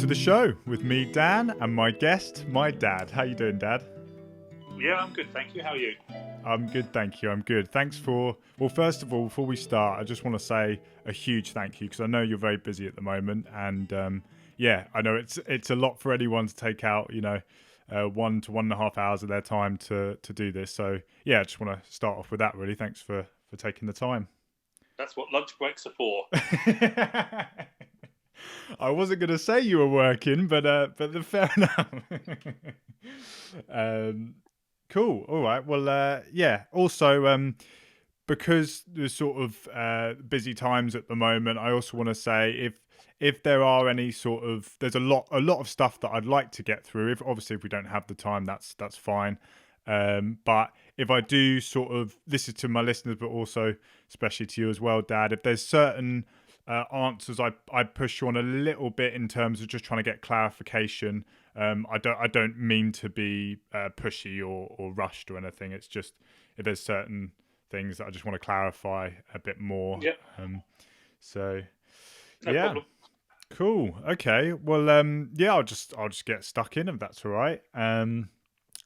the show with me, Dan, and my guest, my dad. How you doing, Dad? Yeah, I'm good, thank you. How are you? I'm good, thank you. I'm good. Thanks for... Well, first of all, before we start, I just want to say a huge thank you because I know you're very busy at the moment. And I know it's a lot for anyone to take out, 1 to 1.5 hours of their time to do this. So, yeah, I just want to start off with that, really. Thanks for taking the time. That's what lunch breaks are for. I wasn't going to say you were working, but fair enough. Cool. All right. Well, Also, because there's sort of busy times at the moment, I also want to say if there are any sort of there's a lot of stuff that I'd like to get through. If we don't have the time, that's fine. But if I do this is to my listeners, but also especially to you as well, Dad. If there's certain answers I push you on a little bit in terms of just trying to get clarification. I don't mean to be pushy or rushed or anything. It's just if there's certain things that I just want to clarify a bit more. Yep. No problem. Cool. Okay. Well, I'll just get stuck in if that's all right.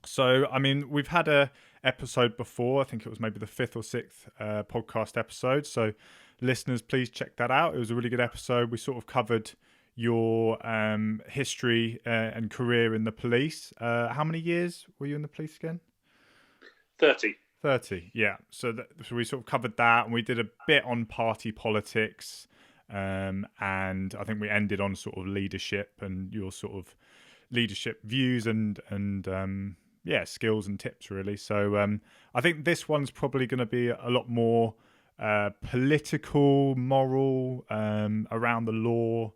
So I mean, we've had a episode before. I think it was maybe the 5th or 6th podcast episode. So listeners, please check that out. It was a really good episode. We sort of covered your history and career in the police. How many years were you in the police again? 30. 30, yeah. So we sort of covered that, and we did a bit on party politics, and I think we ended on sort of leadership and your sort of leadership views and skills and tips, really. So I think this one's probably going to be a lot more political, moral, around the law.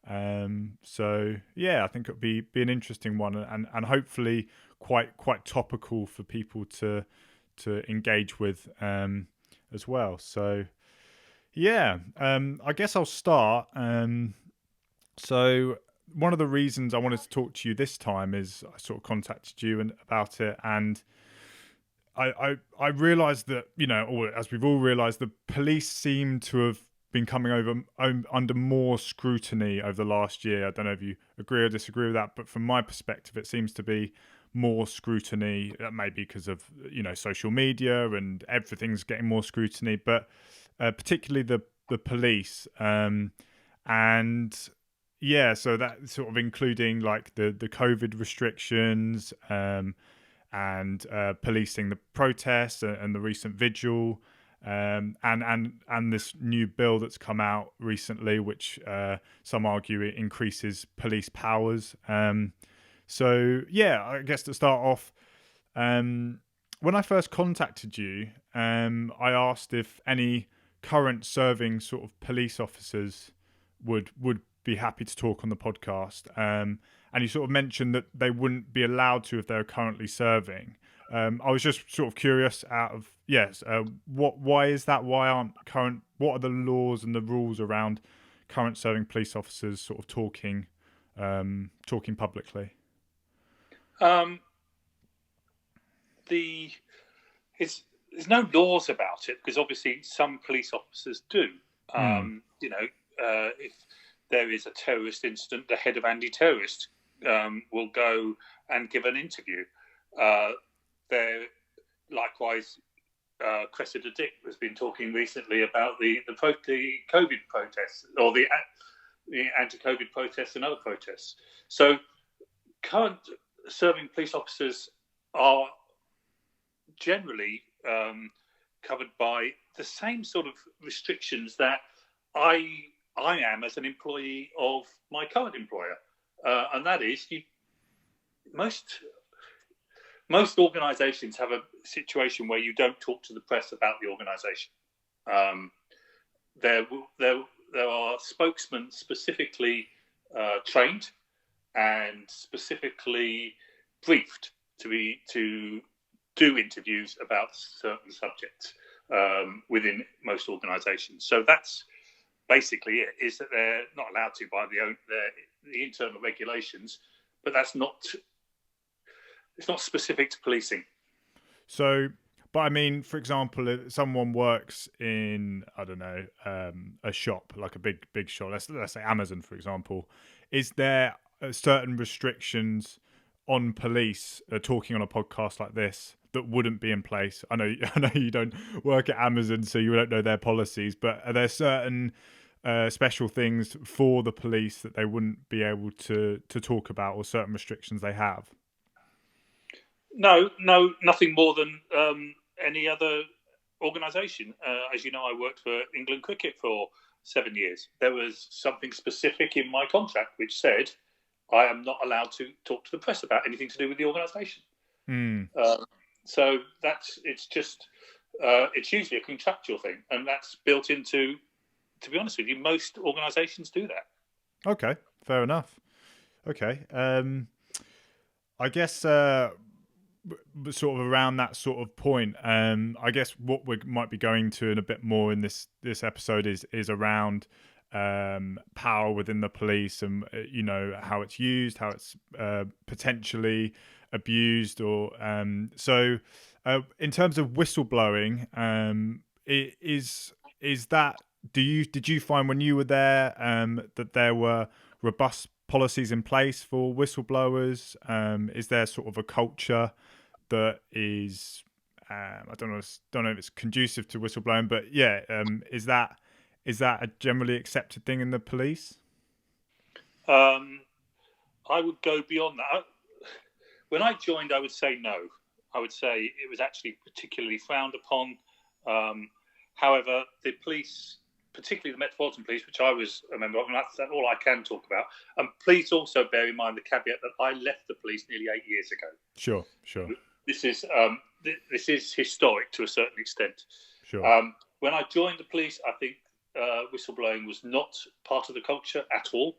I think it'll be an interesting one and hopefully quite topical for people to engage with as well. So I guess I'll start. So one of the reasons I wanted to talk to you this time is I sort of contacted you about it, and I realised that, or as we've all realised, the police seem to have been coming under more scrutiny over the last year. I don't know if you agree or disagree with that, but from my perspective, it seems to be more scrutiny. That may be because of social media and everything's getting more scrutiny, but particularly the police, so that sort of including like the COVID restrictions and policing the protests and the recent vigil. And this new bill that's come out recently, which some argue it increases police powers. I guess to start off, when I first contacted you, I asked if any current serving sort of police officers would be happy to talk on the podcast. And you sort of mentioned that they wouldn't be allowed to if they're currently serving. I was just sort of curious why is that? What are the laws and the rules around current serving police officers sort of talking publicly? There's no laws about it because obviously some police officers do. If there is a terrorist incident, the head of anti-terrorist will go and give an interview. There, likewise, Cressida Dick has been talking recently about the COVID protests or the anti-COVID protests and other protests. So, current serving police officers are generally covered by the same sort of restrictions that I am as an employee of my current employer, and that is most organisations have a situation where you don't talk to the press about the organisation. There are spokesmen specifically trained and specifically briefed to do interviews about certain subjects within most organisations. So that's basically it, is that they're not allowed to by the internal regulations, but it's not specific to policing. So, but I mean, for example, if someone works in, I don't know, a shop, like a big shop, let's say Amazon, for example, is there certain restrictions on police talking on a podcast like this that wouldn't be in place? I know I know you don't work at Amazon, so you don't know their policies, but are there certain special things for the police that they wouldn't be able to talk about, or certain restrictions they have? No, nothing more than any other organisation. As you know, I worked for England Cricket for 7 years. There was something specific in my contract which said I am not allowed to talk to the press about anything to do with the organisation. Mm. So it's usually a contractual thing, and that's built into. To be honest with you, most organisations do that. Okay, fair enough. Okay, I guess sort of around that sort of point, I guess what we might be going to in a bit more in this episode is around power within the police, and how it's used, how it's potentially abused, or so. In terms of whistleblowing, is that did you find when you were there that there were robust policies in place for whistleblowers? Is there sort of a culture that is I don't know if it's conducive to whistleblowing, but yeah, is that a generally accepted thing in the police? I would go beyond that. When I joined, I would say no. I would say it was actually particularly frowned upon. However, the police, particularly the Metropolitan Police, which I was a member of, and that's all I can talk about. And please also bear in mind the caveat that I left the police nearly 8 years ago. Sure. This is historic to a certain extent. Sure. When I joined the police, I think whistleblowing was not part of the culture at all.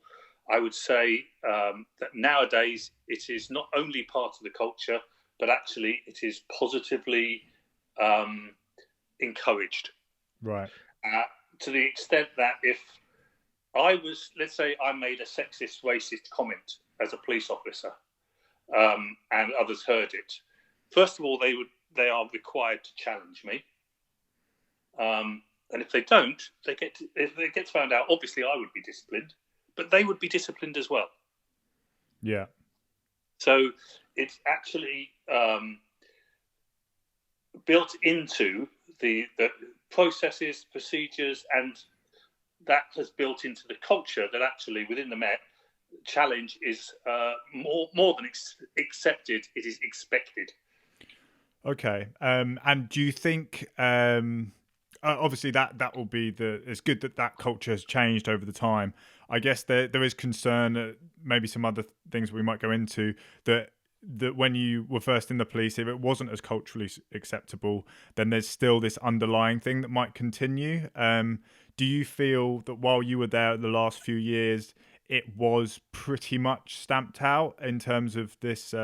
I would say that nowadays it is not only part of the culture, but actually it is positively encouraged. Right. To the extent that if let's say I made a sexist, racist comment as a police officer, and others heard it, first of all, they are required to challenge me. And if they don't, if it gets found out, obviously I would be disciplined, but they would be disciplined as well. Yeah. So it's actually built into the processes, procedures, and that has built into the culture that actually within the Met, challenge is more than accepted, it is expected. Okay. And do you think obviously that will be it's good that culture has changed over the time. I guess there is concern, maybe some other things we might go into, that when you were first in the police, if it wasn't as culturally acceptable, then there's still this underlying thing that might continue. Do you feel that while you were there the last few years, it was pretty much stamped out in terms of this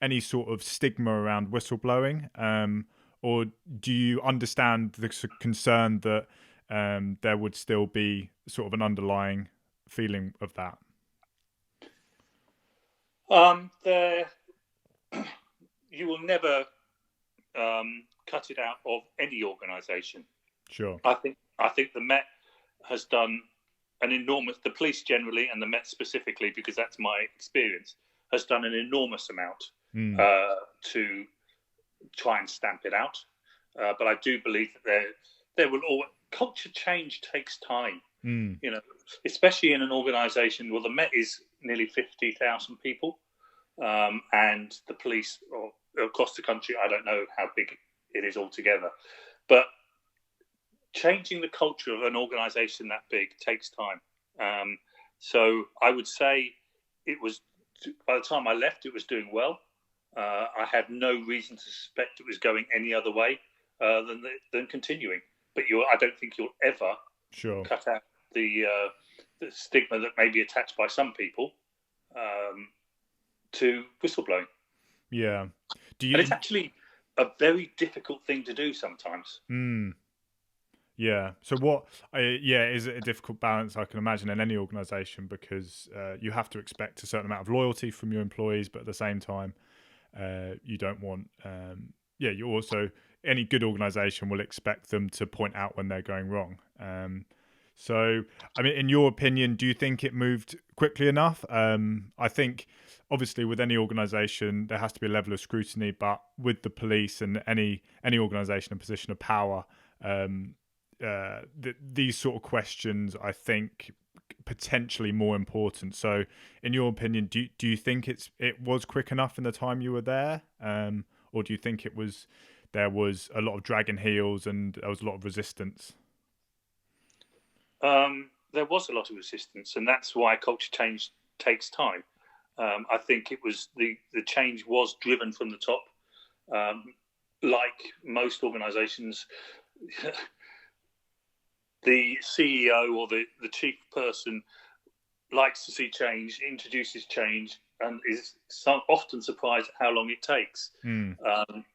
any sort of stigma around whistleblowing? Or do you understand the concern that there would still be sort of an underlying feeling of that? You will never cut it out of any organisation. Sure. I think the Met has done the police generally, and the Met specifically, because that's my experience, has done an enormous amount to try and stamp it out. But I do believe that there will always, culture change takes time. Especially in an organisation. Well, the Met is nearly 50,000 people, and the police across the country, I don't know how big it is altogether, but changing the culture of an organisation that big takes time. So I would say it was, by the time I left, it was doing well. I had no reason to suspect it was going any other way than continuing. But I don't think you'll ever cut out the stigma that may be attached by some people to whistleblowing. Yeah. And it's actually a very difficult thing to do sometimes. Yeah. So what? Is it a difficult balance? I can imagine in any organisation, because you have to expect a certain amount of loyalty from your employees, but at the same time, you don't want. You also, any good organisation will expect them to point out when they're going wrong. So, I mean, in your opinion, do you think it moved quickly enough? I think, obviously, with any organisation, there has to be a level of scrutiny, but with the police and any organisation in a position of power, um, these sort of questions, I think, potentially more important. So, in your opinion, do you think it was quick enough in the time you were there, or do you think there was a lot of dragging heels and there was a lot of resistance? There was a lot of resistance, and that's why culture change takes time. I think it was the change was driven from the top. Like most organisations, the CEO or the chief person likes to see change, introduces change, and is often surprised at how long it takes. Mm.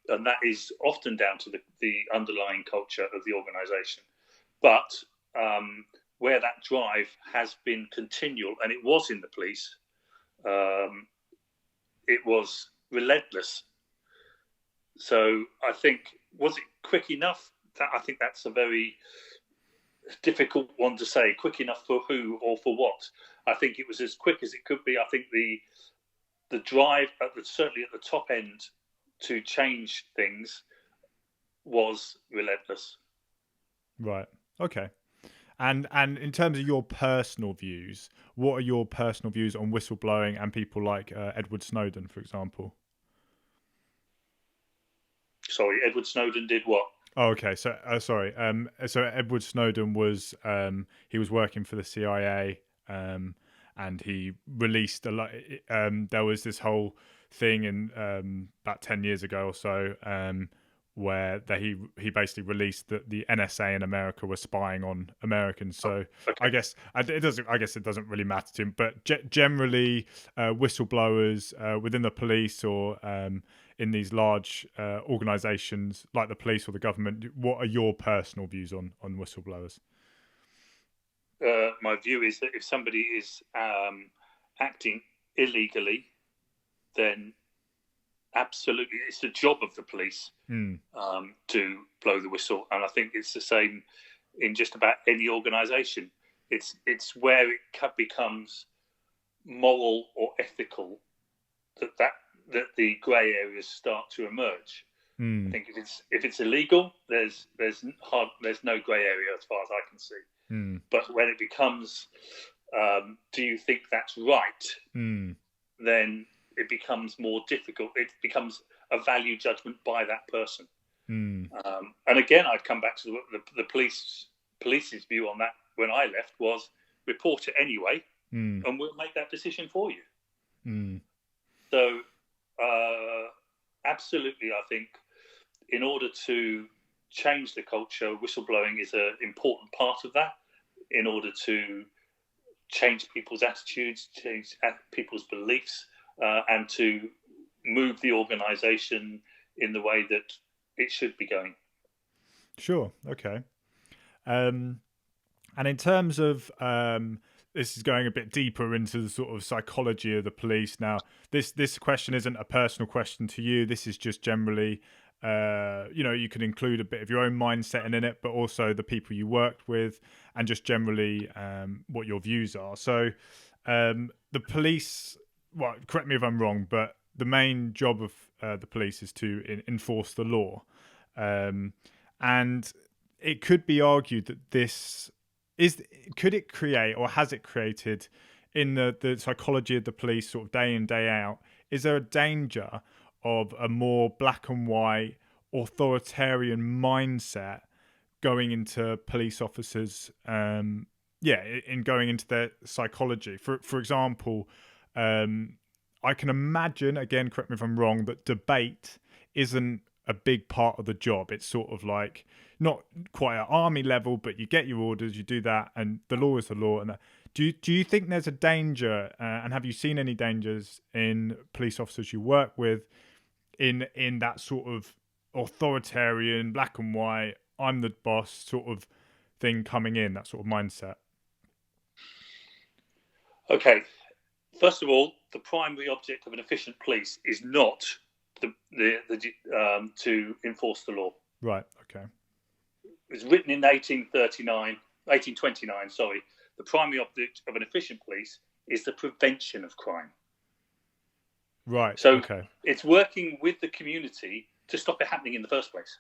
And that is often down to the underlying culture of the organisation. But where that drive has been continual, and it was in the police, it was relentless. So I think, was it quick enough? I think that's a very difficult one to say. Quick enough for who or for what? I think it was as quick as it could be. I think the drive, certainly at the top end, to change things was relentless. Right. Okay. And in terms of your personal views, what are your personal views on whistleblowing and people like Edward Snowden, for example? Sorry, Edward Snowden did what? Oh, okay. So, sorry. So Edward Snowden was he was working for the CIA, and he released a lot. There was this whole thing in about 10 years ago or so, where he basically released that the NSA in America were spying on Americans. So Okay. I guess it doesn't. I guess it doesn't really matter to him. But generally, whistleblowers within the police or in these large organisations like the police or the government, what are your personal views on whistleblowers? My view is that if somebody is acting illegally, then absolutely it's the job of the police to blow the whistle. And I think it's the same in just about any organisation. It's where it becomes moral or ethical that the grey areas start to emerge. I think if it's illegal, there's no grey area as far as I can see. But when it becomes, do you think that's right? Then it becomes more difficult. It becomes a value judgment by that person. And again, I'd come back to the police's view on that when I left was report it anyway, and we'll make that decision for you. So absolutely, I think in order to change the culture, whistleblowing is an important part of that in order to change people's attitudes, change people's beliefs, and to move the organisation in the way that it should be going. Sure. Okay. And in terms of this is going a bit deeper into the sort of psychology of the police. Now, this question isn't a personal question to you. This is just generally, you can include a bit of your own mindset in it, but also the people you worked with, and just generally what your views are. So, the police. Well, correct me if I'm wrong, but the main job of the police is to enforce the law, and it could be argued that could it create, or has it created, in the psychology of the police sort of day in, day out, is there a danger of a more black and white authoritarian mindset going into police officers, in going into their psychology? For example, I can imagine, again, correct me if I'm wrong, that debate isn't a big part of the job. It's sort of like not quite at army level, but you get your orders, you do that, and the law is the law. And that. Do you think there's a danger, and have you seen any dangers in police officers you work with in that sort of authoritarian, black and white, I'm the boss sort of thing coming in, that sort of mindset? Okay. First of all, the primary object of an efficient police is not to enforce the law. Right. Okay. It was written in 1839. 1829, sorry, the primary object of an efficient police is the prevention of crime. Right. So okay. it's working with the community to stop it happening in the first place.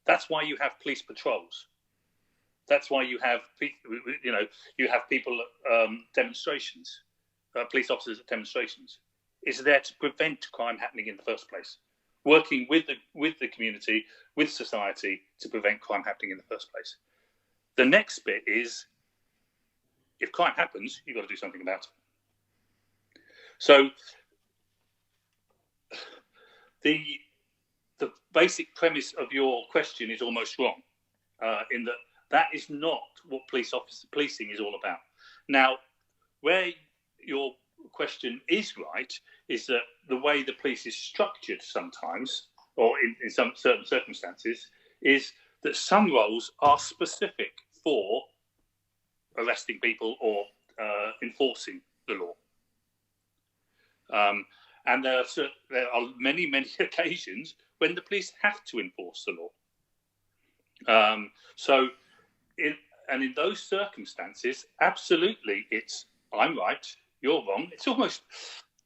That's why you have police patrols. That's why you have, you have people at demonstrations, police officers at demonstrations. It's there to prevent crime happening in the first place. Working with the community, with society, to prevent crime happening in the first place. The next bit is, if crime happens, you've got to do something about it. So the basic premise of your question is almost wrong, in that is not what policing is all about. Now, where your question is right is that the way the police is structured sometimes, or in some certain circumstances, is that some roles are specific for arresting people or enforcing the law. And there are many, many occasions when the police have to enforce the law. In those circumstances, absolutely, it's I'm right, you're wrong. It's almost,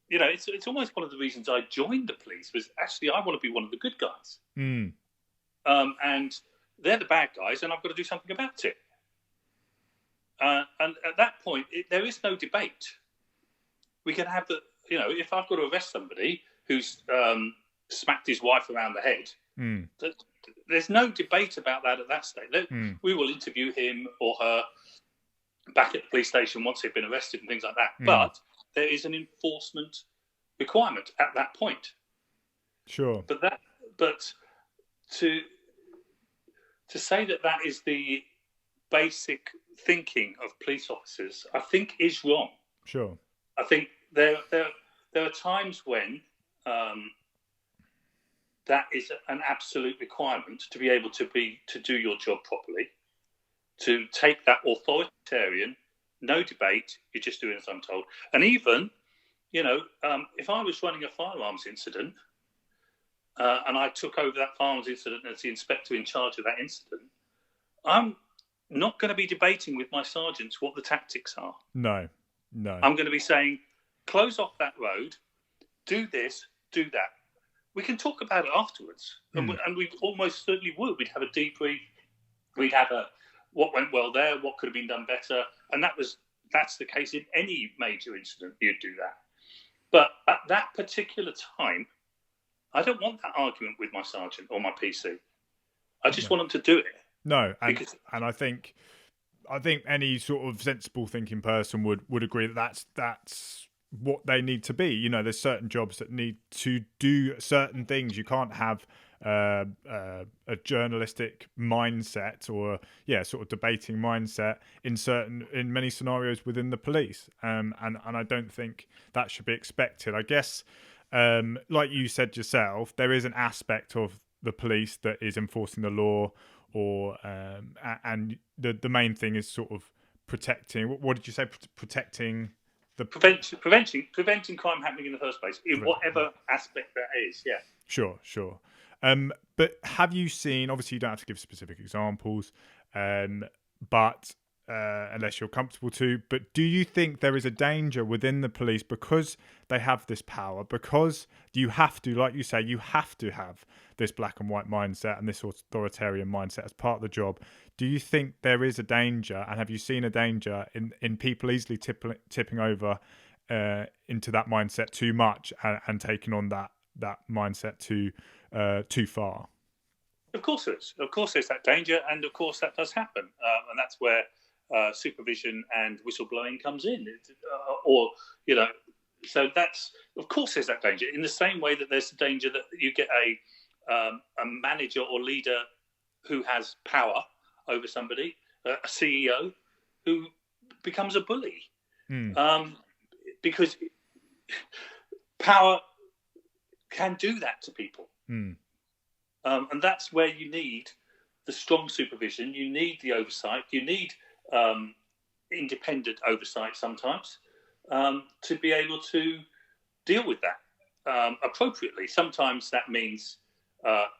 it's almost one of the reasons I joined the police was actually I want to be one of the good guys. Mm. And they're the bad guys, and I've got to do something about it. And at that point, there is no debate. We can have if I've got to arrest somebody who's smacked his wife around the head, there's no debate about that at that stage. We will interview him or her back at the police station once they've been arrested and things like that. But there is an enforcement requirement at that point. Sure. But to say that is the basic thinking of police officers, I think is wrong. Sure. I think there are times when that is an absolute requirement to be able to do your job properly, to take that authoritarian, no debate, you're just doing as I'm told. And even, if I was running a firearms incident and I took over that firearms incident as the inspector in charge of that incident, I'm not going to be debating with my sergeants what the tactics are. No. I'm going to be saying, close off that road, do this, do that. We can talk about it afterwards. And we almost certainly would. We'd have a debrief. We'd have what went well there, what could have been done better. And that's the case in any major incident. You'd do that. But at that particular time, I don't want that argument with my sergeant or my PC. I just want them to do it. No, and I think any sort of sensible thinking person would agree that that's what they need to be. There's certain jobs that need to do certain things. You can't have a journalistic mindset or sort of debating mindset in many scenarios within the police. And I don't think that should be expected. I guess, like you said yourself, there is an aspect of the police that is enforcing the law, and the main thing is sort of protecting. What did you say? Protecting the preventing crime happening in the first place, in whatever aspect that is. Yeah. Sure. But have you seen? Obviously, you don't have to give specific examples, but unless you're comfortable to. But do you think there is a danger within the police because they have this power? Because you have to, like you say, you have to have this black and white mindset and this authoritarian mindset as part of the job. Do you think there is a danger, and have you seen a danger in people easily tipping over into that mindset too much and taking on that mindset too far? Of course there's that danger, and of course that does happen, and that's where supervision and whistleblowing comes in, so that's, of course there's that danger, in the same way that there's a danger that you get a manager or leader who has power over somebody, a CEO who becomes a bully, because power can do that to people. And that's where you need the strong supervision, you need the oversight, you need independent oversight sometimes to be able to deal with that appropriately. Sometimes that means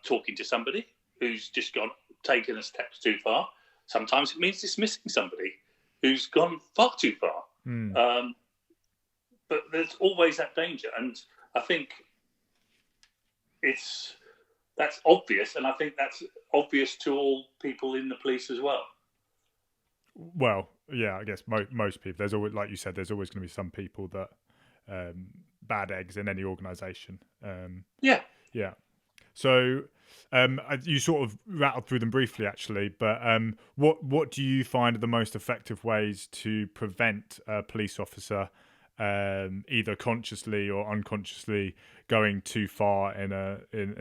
talking to somebody who's just taken a step too far. Sometimes it means dismissing somebody who's gone far too far. But there's always that danger, and I think that's obvious, and I think that's obvious to all people in the police as well. Well, yeah, I guess most people. There's always, like you said, there's always going to be some people that bad eggs in any organisation. Yeah. So you sort of rattled through them briefly, actually. But what do you find are the most effective ways to prevent a police officer, either consciously or unconsciously, going too far in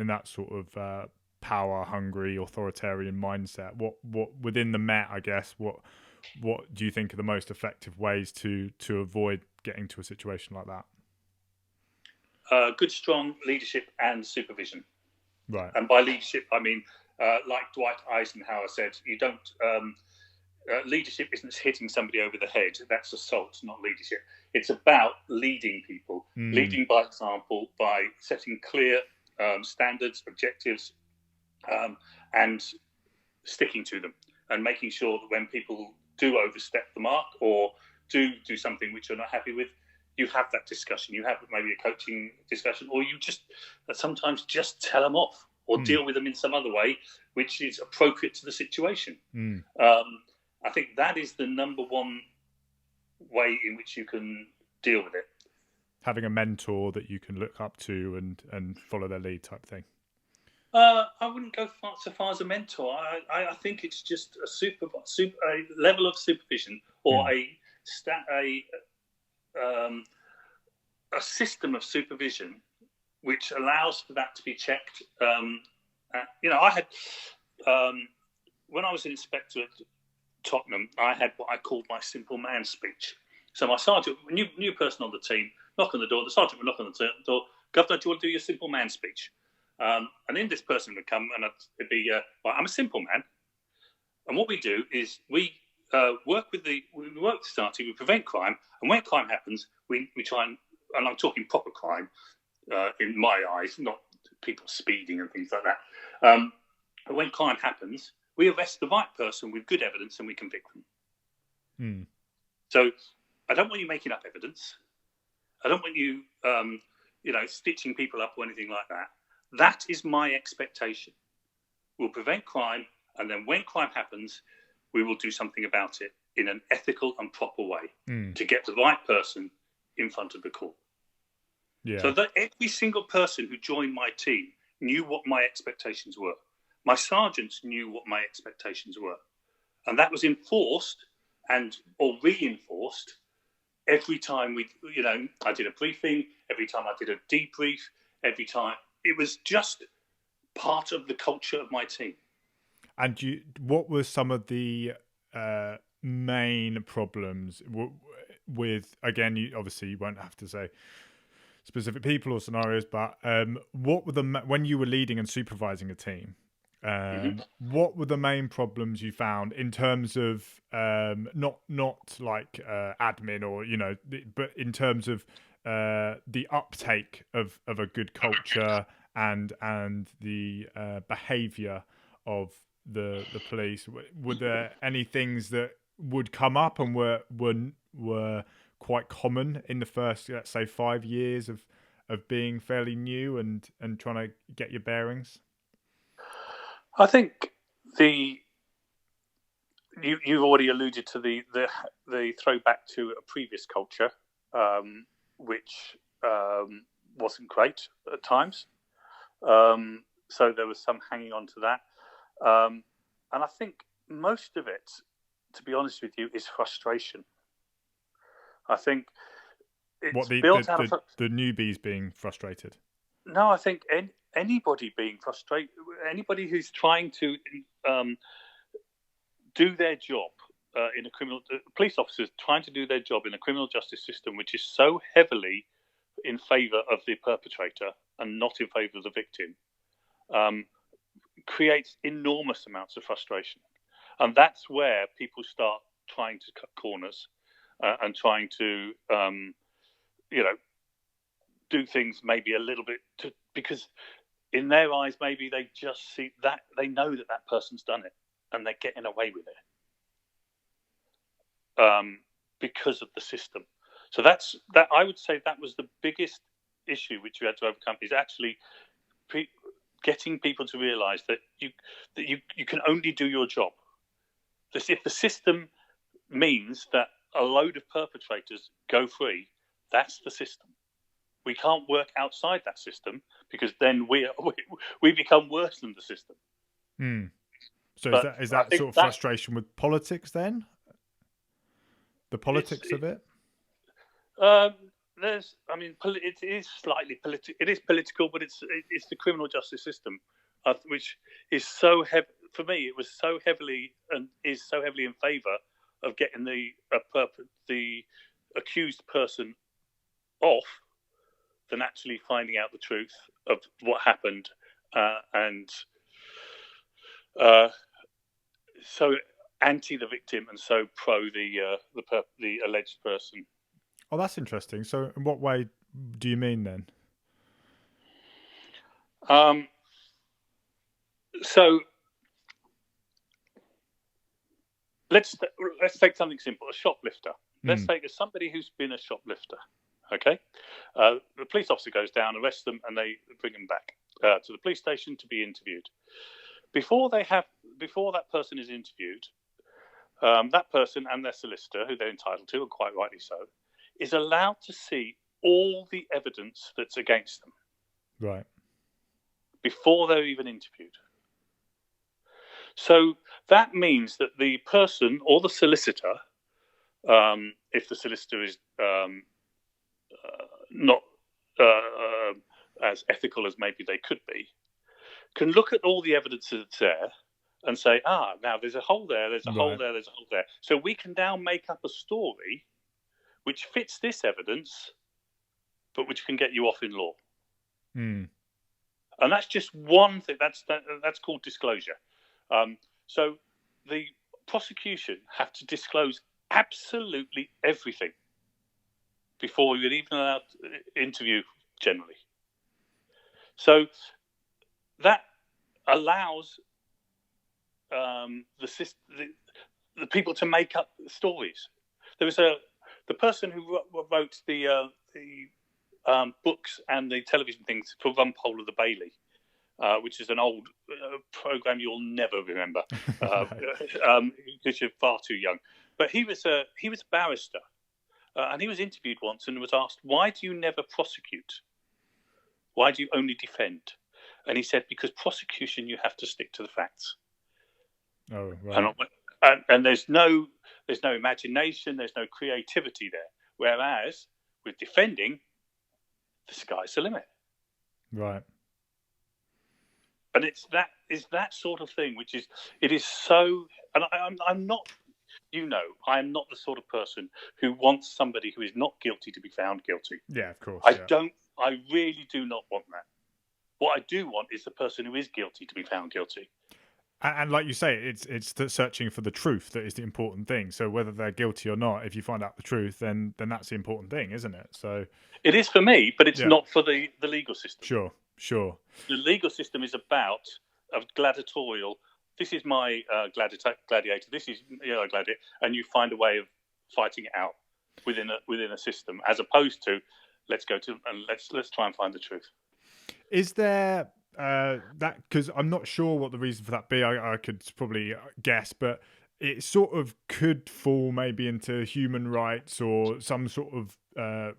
that sort of power hungry authoritarian mindset? What within the Met, I guess, what do you think are the most effective ways to avoid getting to a situation like that? Good, strong leadership and supervision. Right. And by leadership, I mean, like Dwight Eisenhower said, you don't. Leadership isn't hitting somebody over the head. That's assault, not leadership. It's about leading people, leading by example, by setting clear standards, objectives, and sticking to them, and making sure that when people do overstep the mark or do something which you're not happy with, you have that discussion. You have maybe a coaching discussion, or you just sometimes just tell them off or deal with them in some other way which is appropriate to the situation. I think that is the number one way in which you can deal with it. Having a mentor that you can look up to and follow their lead type thing. I wouldn't go so far as a mentor. I think it's just a level of supervision or a system of supervision which allows for that to be checked. I had when I was an inspector at Tottenham, I had what I called my simple man speech. So my sergeant, new person on the team, knock on the door. The sergeant would knock on the door. Governor, do you want to do your simple man speech? And then this person would come and it'd be, I'm a simple man. And what we do is we work with the society, we prevent crime, and when crime happens, we try and I'm talking proper crime in my eyes, not people speeding and things like that. But when crime happens, we arrest the right person with good evidence and we convict them. So I don't want you making up evidence. I don't want you, stitching people up or anything like that. That is my expectation. We'll prevent crime, and then when crime happens, we will do something about it in an ethical and proper way to get the right person in front of the court. Yeah. So that every single person who joined my team knew what my expectations were. My sergeants knew what my expectations were. And that was enforced or reinforced every time I did a briefing, every time I did a debrief, every time. It was just part of the culture of my team. And what were some of the main problems with, again, you won't have to say specific people or scenarios, but what were when you were leading and supervising a team, what were the main problems you found in terms of not like admin or, but in terms of the uptake of a good culture and the behaviour of the police? Were there any things that would come up and were quite common in the first, let's say, 5 years of being fairly new and trying to get your bearings? I think you've already alluded to the throwback to a previous culture, which wasn't great at times. So there was some hanging on to that. And I think most of it, to be honest with you, is frustration. I think it's built out of the newbies being frustrated. No, I think anybody being frustrated, anybody who's trying to do their job in a police officers trying to do their job in a criminal justice system, which is so heavily in favour of the perpetrator and not in favour of the victim, creates enormous amounts of frustration. And that's where people start trying to cut corners and trying to, do things maybe a little bit because in their eyes, maybe they just see that they know that person's done it and they're getting away with it. because of the system. So that's that. I would say that was the biggest issue which you had to overcome, is actually getting people to realise that you can only do your job. If the system means that a load of perpetrators go free, that's the system. We can't work outside that system, because then we become worse than the system. So is that sort of frustration with politics then? The politics of it? It is slightly political. It is political, but it's the criminal justice system, which is so heavy. For me, it was so heavily and is so heavily in favour of getting the accused person off than actually finding out the truth of what happened, and so anti the victim and so pro the alleged person. Oh, that's interesting. So, in what way do you mean then? So let's take something simple. A shoplifter. Let's take somebody who's been a shoplifter. Okay, the police officer goes down, arrests them, and they bring them back to the police station to be interviewed. Before that person is interviewed, that person and their solicitor, who they're entitled to, and quite rightly so, is allowed to see all the evidence that's against them. Right. Before they're even interviewed. So that means that the person or the solicitor, if the solicitor is not as ethical as maybe they could be, can look at all the evidence that's there and say, now there's a hole there, there's a hole there, there's a hole there. So we can now make up a story which fits this evidence, but which can get you off in law. And that's just one thing. That's called disclosure. So the prosecution have to disclose absolutely everything before you're even allowed to interview generally. So that allows the people to make up stories. There was the person who wrote the books and the television things for Rumpole of the Bailey, which is an old program you'll never remember because you're far too young. But he was a barrister, and he was interviewed once and was asked, "Why do you never prosecute? Why do you only defend?" And he said, "Because prosecution, you have to stick to the facts." Oh, right. And there's no imagination, there's no creativity there. Whereas with defending, the sky's the limit. Right. And it's that sort of thing, which is so. And I'm not, I am not the sort of person who wants somebody who is not guilty to be found guilty. Yeah, of course. I really do not want that. What I do want is the person who is guilty to be found guilty. And like you say, it's searching for the truth that is the important thing. So whether they're guilty or not, if you find out the truth, then that's the important thing, isn't it? So it is for me, but it's not for the legal system. Sure. The legal system is about a gladiatorial. This is my gladiator. This is gladiator, and you find a way of fighting it out within a system, as opposed to let's try and find the truth. Is there that, because I'm not sure what the reason for that be. I could probably guess, but it sort of could fall maybe into human rights or some sort of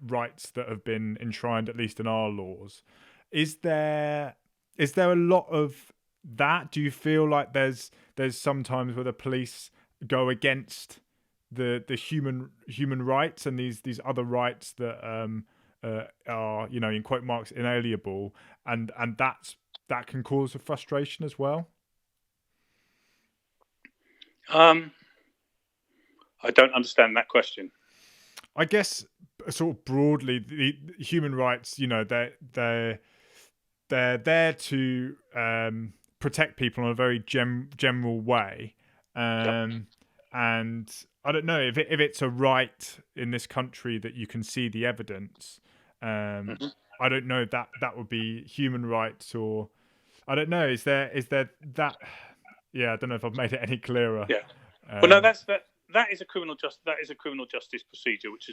rights that have been enshrined, at least in our laws. Is there a lot of that? Do you feel like there's sometimes where the police go against the human rights and these other rights that are, in quote marks, inalienable, and that can cause a frustration as well? I don't understand that question. I guess sort of broadly, the human rights, they're there to protect people in a very general way, and I don't know if it's a right in this country that you can see the evidence. I don't know that would be human rights, or I don't know. Is there that? Yeah, I don't know if I've made it any clearer. Yeah. Well, no, that's that. that is a criminal justice procedure which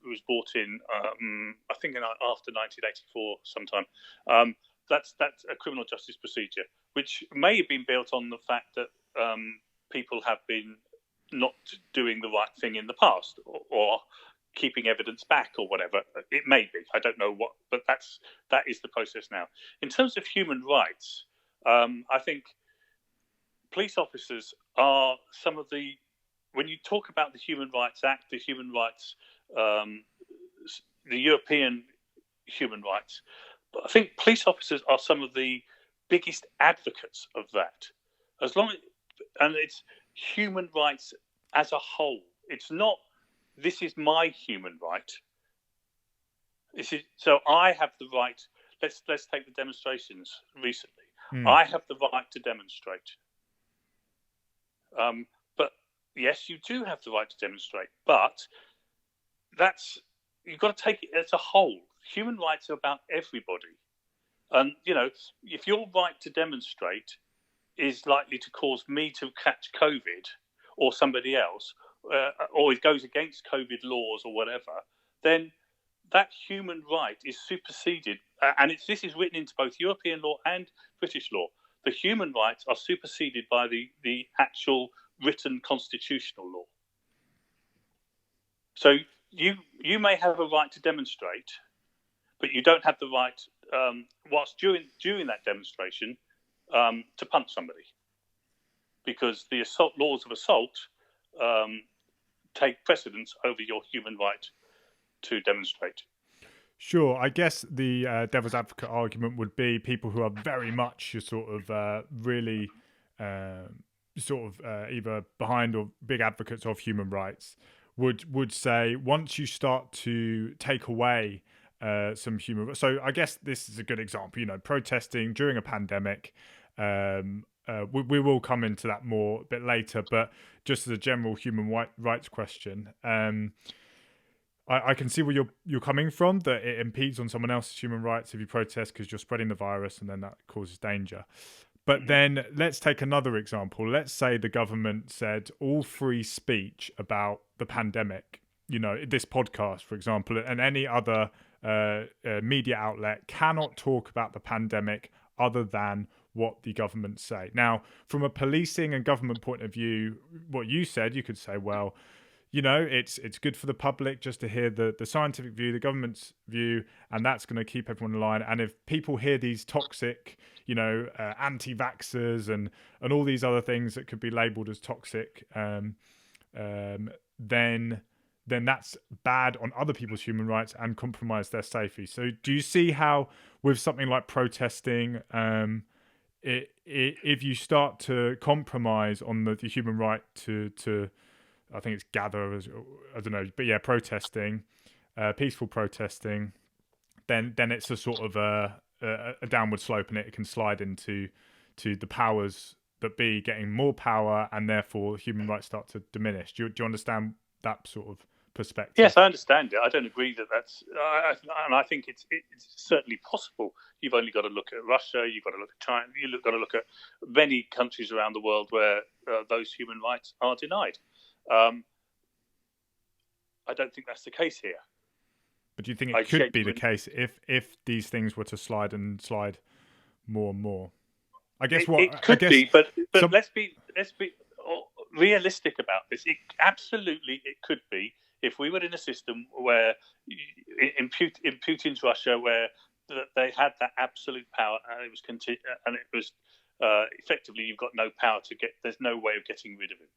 was brought in, I think, after 1984 sometime. That's a criminal justice procedure which may have been built on the fact that people have been not doing the right thing in the past, or keeping evidence back, or whatever it may be. I don't know what, but that is the process now. In terms of human rights, I think police officers are some of the, when you talk about the Human Rights Act, the human rights, the European human rights, I think police officers are some of the biggest advocates of that. And it's human rights as a whole. It's not, this is my human right. So I have the right. Let's take the demonstrations recently. I have the right to demonstrate. But yes, you do have the right to demonstrate. But you've got to take it as a whole. Human rights are about everybody. And, if your right to demonstrate is likely to cause me to catch COVID or somebody else, or it goes against COVID laws or whatever, then that human right is superseded. And this is written into both European law and British law. The human rights are superseded by the actual written constitutional law. So you may have a right to demonstrate, but you don't have the right, whilst during that demonstration, to punch somebody, because the laws of assault take precedence over your human right to demonstrate. Sure. I guess the devil's advocate argument would be people who are very much really either behind or big advocates of human rights would say, once you start to take away some human rights. So I guess this is a good example, protesting during a pandemic. We will come into that more a bit later, but just as a general human rights question, I can see where you're coming from, that it impedes on someone else's human rights if you protest because you're spreading the virus, and then that causes danger. But then let's take another example. Let's say the government said all free speech about the pandemic, this podcast, for example, and any other media outlet cannot talk about the pandemic other than what the government say. Now, from a policing and government point of view, what you said, you could say, well, it's good for the public just to hear the scientific view, the government's view, and that's going to keep everyone in line. And if people hear these toxic, anti-vaxxers and all these other things that could be labelled as toxic, then that's bad on other people's human rights and compromise their safety. So do you see how with something like protesting, if you start to compromise on the human right to I think it's gather, I don't know, but yeah, protesting, peaceful protesting, then it's a sort of a downward slope, and it can slide into the powers that be getting more power, and therefore human rights start to diminish. Do you understand that sort of perspective? Yes, I understand it. I don't agree that that's, and I think it's certainly possible. You've only got to look at Russia, you've got to look at China, you've got to look at many countries around the world where those human rights are denied. I don't think that's the case here. But do you think it could be the case if these things were to slide more and more? I guess it could be, but let's be realistic about this. It could be if we were in a system where in Putin's Russia, where they had that absolute power, and it was effectively you've got no power to get. There's no way of getting rid of him.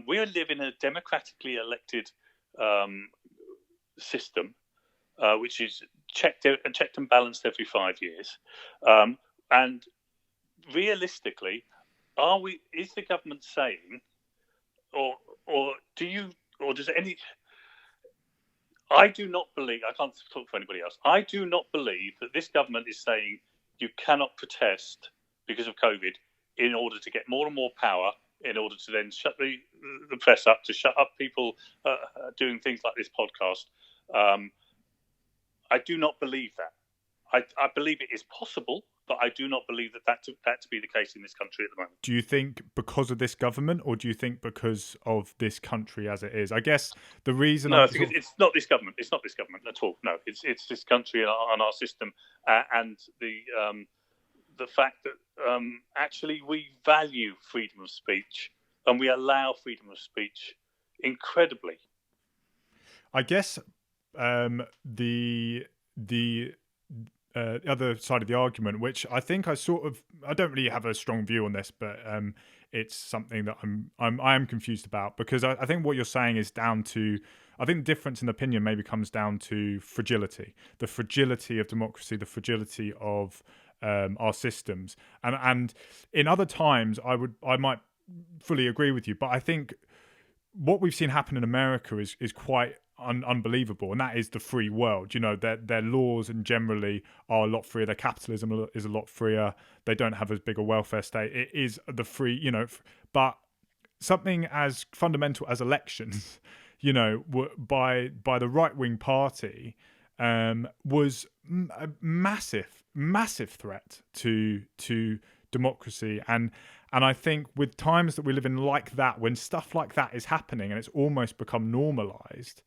We live in a democratically elected system, which is checked and balanced every 5 years. And realistically, is the government saying, or does any? I do not believe. I can't talk for anybody else. I do not believe that this government is saying you cannot protest because of COVID in order to get more and more power, in order to then shut the press up, to shut up people doing things like this podcast. I do not believe that. I believe it is possible, but I do not believe that to be the case in this country at the moment. Do you think because of this government, or do you think because of this country as it is? I guess the reason No, I think it's not this government. It's not this government at all. No, it's this country and our system, and the fact that actually we value freedom of speech and we allow freedom of speech incredibly. I guess the other side of the argument, which I think I don't really have a strong view on this, but it's something that I am confused about, because I think what you're saying is down to, I think the difference in opinion maybe comes down to fragility, the fragility of democracy, the fragility of our systems, and in other times I might fully agree with you, but I think what we've seen happen in America is quite unbelievable, and that is the free world. You know, their laws and generally are a lot freer. Their capitalism is a lot freer. They don't have as big a welfare state. It is the free, you know, but something as fundamental as elections, you know, by the right wing party, was a massive threat to democracy. And I think with times that we live in like that, when stuff like that is happening and it's almost become normalized,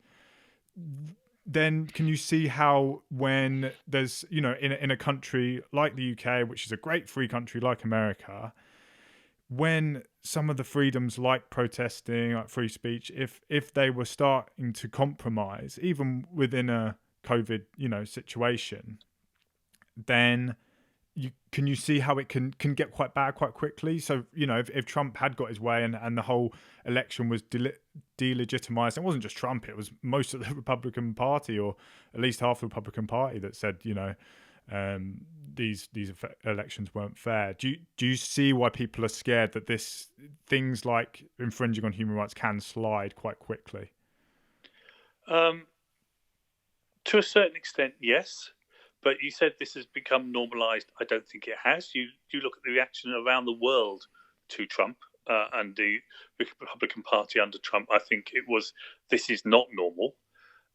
then can you see how when there's, you know, in a country like the UK, which is a great free country like America, when some of the freedoms like protesting, like free speech, if they were starting to compromise, even within a COVID, you know, situation, then can you see how it can get quite bad quite quickly? So, you know, if Trump had got his way and the whole election was delegitimized, it wasn't just Trump, it was most of the Republican Party, or at least half the Republican Party, that said, you know, these elections weren't fair. Do you see why people are scared that things like infringing on human rights can slide quite quickly? To a certain extent, yes. But you said this has become normalised. I don't think it has. You look at the reaction around the world to Trump and the Republican Party under Trump. I think it was, this is not normal.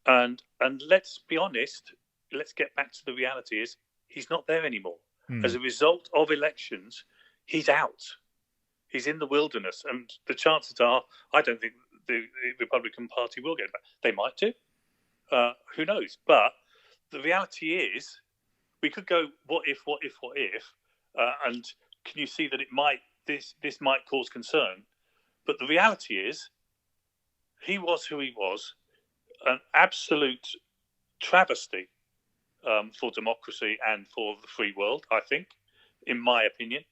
And let's be honest, let's get back to the reality is he's not there anymore. As a result of elections, he's out. He's in the wilderness. And the chances are, I don't think the Republican Party will get back. They might do. Who knows? But the reality is, we could go, what if, and can you see that this might cause concern? But the reality is, he was who he was, an absolute travesty for democracy and for the free world, I think, in my opinion.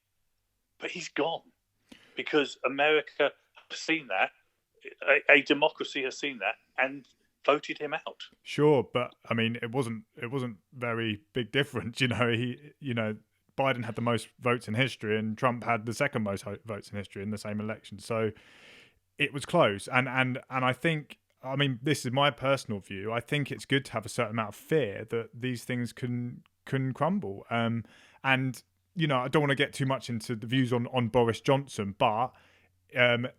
But he's gone because America has seen that, a democracy has seen that, and voted him out. Sure, but I mean, it wasn't very big difference. You know, Biden had the most votes in history, and Trump had the second most votes in history in the same election. So it was close, and I think, I mean, this is my personal view. I think it's good to have a certain amount of fear that these things can crumble. And you know, I don't want to get too much into the views on Boris Johnson, but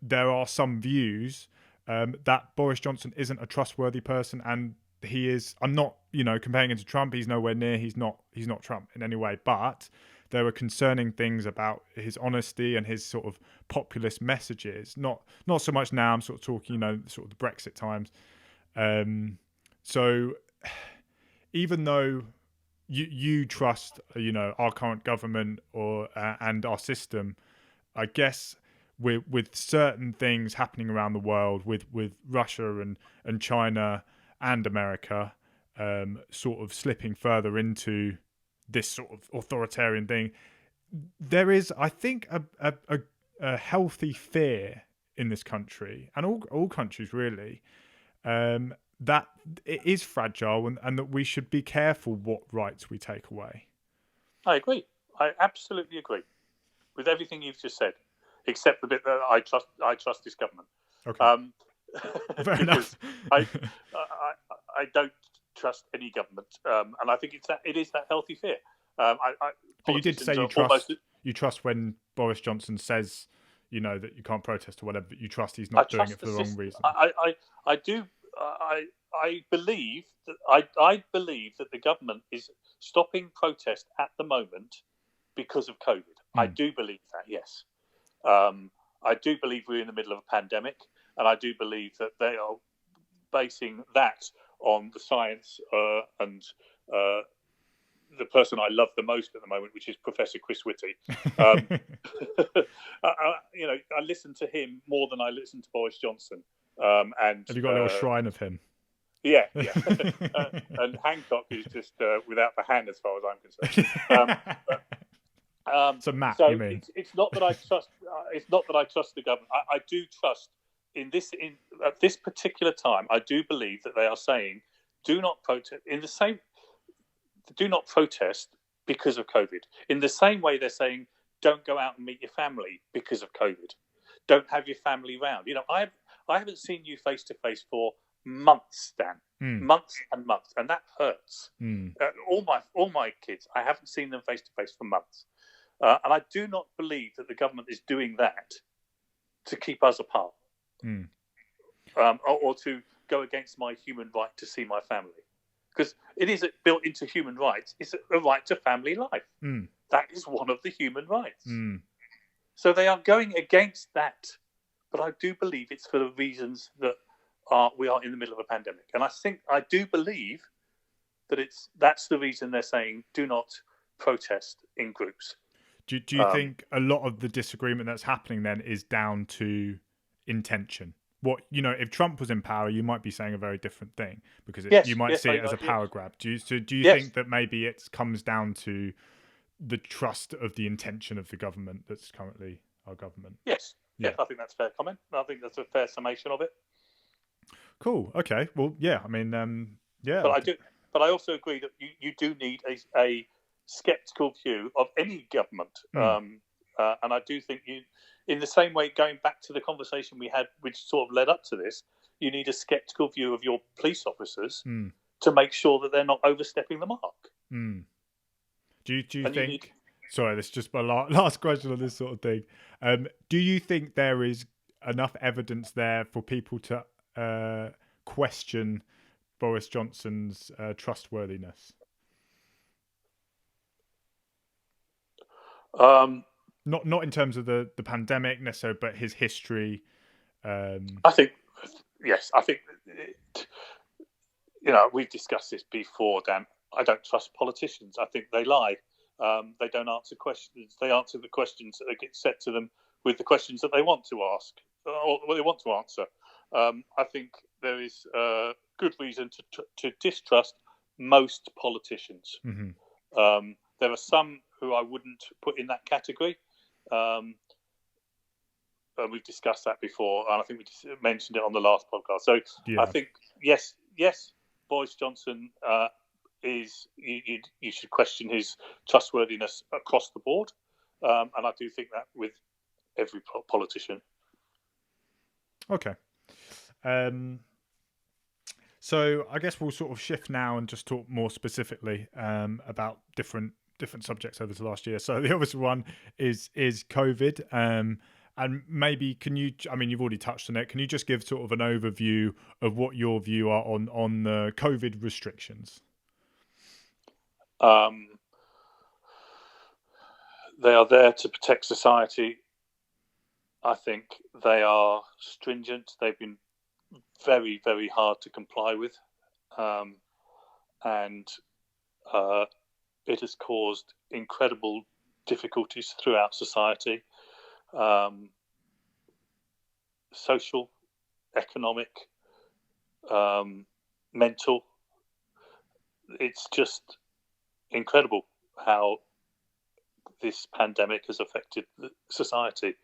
there are some views that Boris Johnson isn't a trustworthy person, and he is. I'm not, you know, comparing him to Trump. He's nowhere near. He's not Trump in any way. But there were concerning things about his honesty and his sort of populist messages. Not so much now. I'm sort of talking, you know, sort of the Brexit times. So even though you trust, you know, our current government and our system, I guess, with certain things happening around the world, with Russia and China and America sort of slipping further into this sort of authoritarian thing, there is, I think, a healthy fear in this country, and all countries really, that it is fragile and that we should be careful what rights we take away. I agree. I absolutely agree with everything you've just said, except the bit that I trust this government. Okay. Fair enough. I don't trust any government, and I think it is that healthy fear. But you did say you trust when Boris Johnson says, you know, that you can't protest or whatever, but you trust he's not doing it for the wrong reason. I do. I believe that the government is stopping protest at the moment because of COVID. I do believe that, yes. I do believe we're in the middle of a pandemic, and I do believe that they are basing that on the science and the person I love the most at the moment, which is Professor Chris Whitty. I listen to him more than I listen to Boris Johnson. And have you got a little shrine of him? Yeah. And Hancock is just without the hand, as far as I'm concerned. So Matt, so you mean? It's not that I trust. It's not that I trust the government. I do trust at this particular time. I do believe that they are saying, do not protest. Do not protest because of COVID. In the same way, they're saying, don't go out and meet your family because of COVID. Don't have your family round. I haven't seen you face to face for months, Dan. Months and months, and that hurts. All my kids, I haven't seen them face to face for months, and I do not believe that the government is doing that to keep us apart, or to go against my human right to see my family. Because it is built into human rights. It's a right to family life. That is one of the human rights. So they are going against that. But I do believe it's for the reasons that we are in the middle of a pandemic. And I do believe that that's the reason they're saying do not protest in groups. Do you think a lot of the disagreement that's happening then is down to intention? If Trump was in power, you might be saying a very different thing because you might see it as a power grab. Do you think that maybe it comes down to the trust of the intention of the government that's currently our government? Yes. Yeah, I think that's a fair comment. I think that's a fair summation of it. Cool. Okay. Well, yeah. I mean, yeah. But I also agree that you do need a sceptical view of any government, and I do think in the same way, going back to the conversation we had, which sort of led up to this, you need a sceptical view of your police officers to make sure that they're not overstepping the mark. Do you think? Sorry, that's just my last question on this sort of thing. Do you think there is enough evidence there for people to question Boris Johnson's trustworthiness? Not in terms of the pandemic necessarily, but his history. I think, yes. I think, we've discussed this before, Dan. I don't trust politicians. I think they lie. They don't answer questions. They answer the questions that get set to them with the questions that they want to ask or they want to answer. I think there is good reason to distrust most politicians. There are some who I wouldn't put in that category. We've discussed that before, and I think we mentioned it on the last podcast. So I think, yes, Boris Johnson is you should question his trustworthiness across the board, and I do think that with every politician. Okay. So I guess we'll sort of shift now and just talk more specifically about different subjects over the last year. So the obvious one is COVID. And maybe you've already touched on it. Can you just give sort of an overview of what your view are on the COVID restrictions? They are there to protect society. I think they are stringent. They've been very, very hard to comply with. And it has caused incredible difficulties throughout society. Social, economic, mental. It's just incredible how this pandemic has affected society.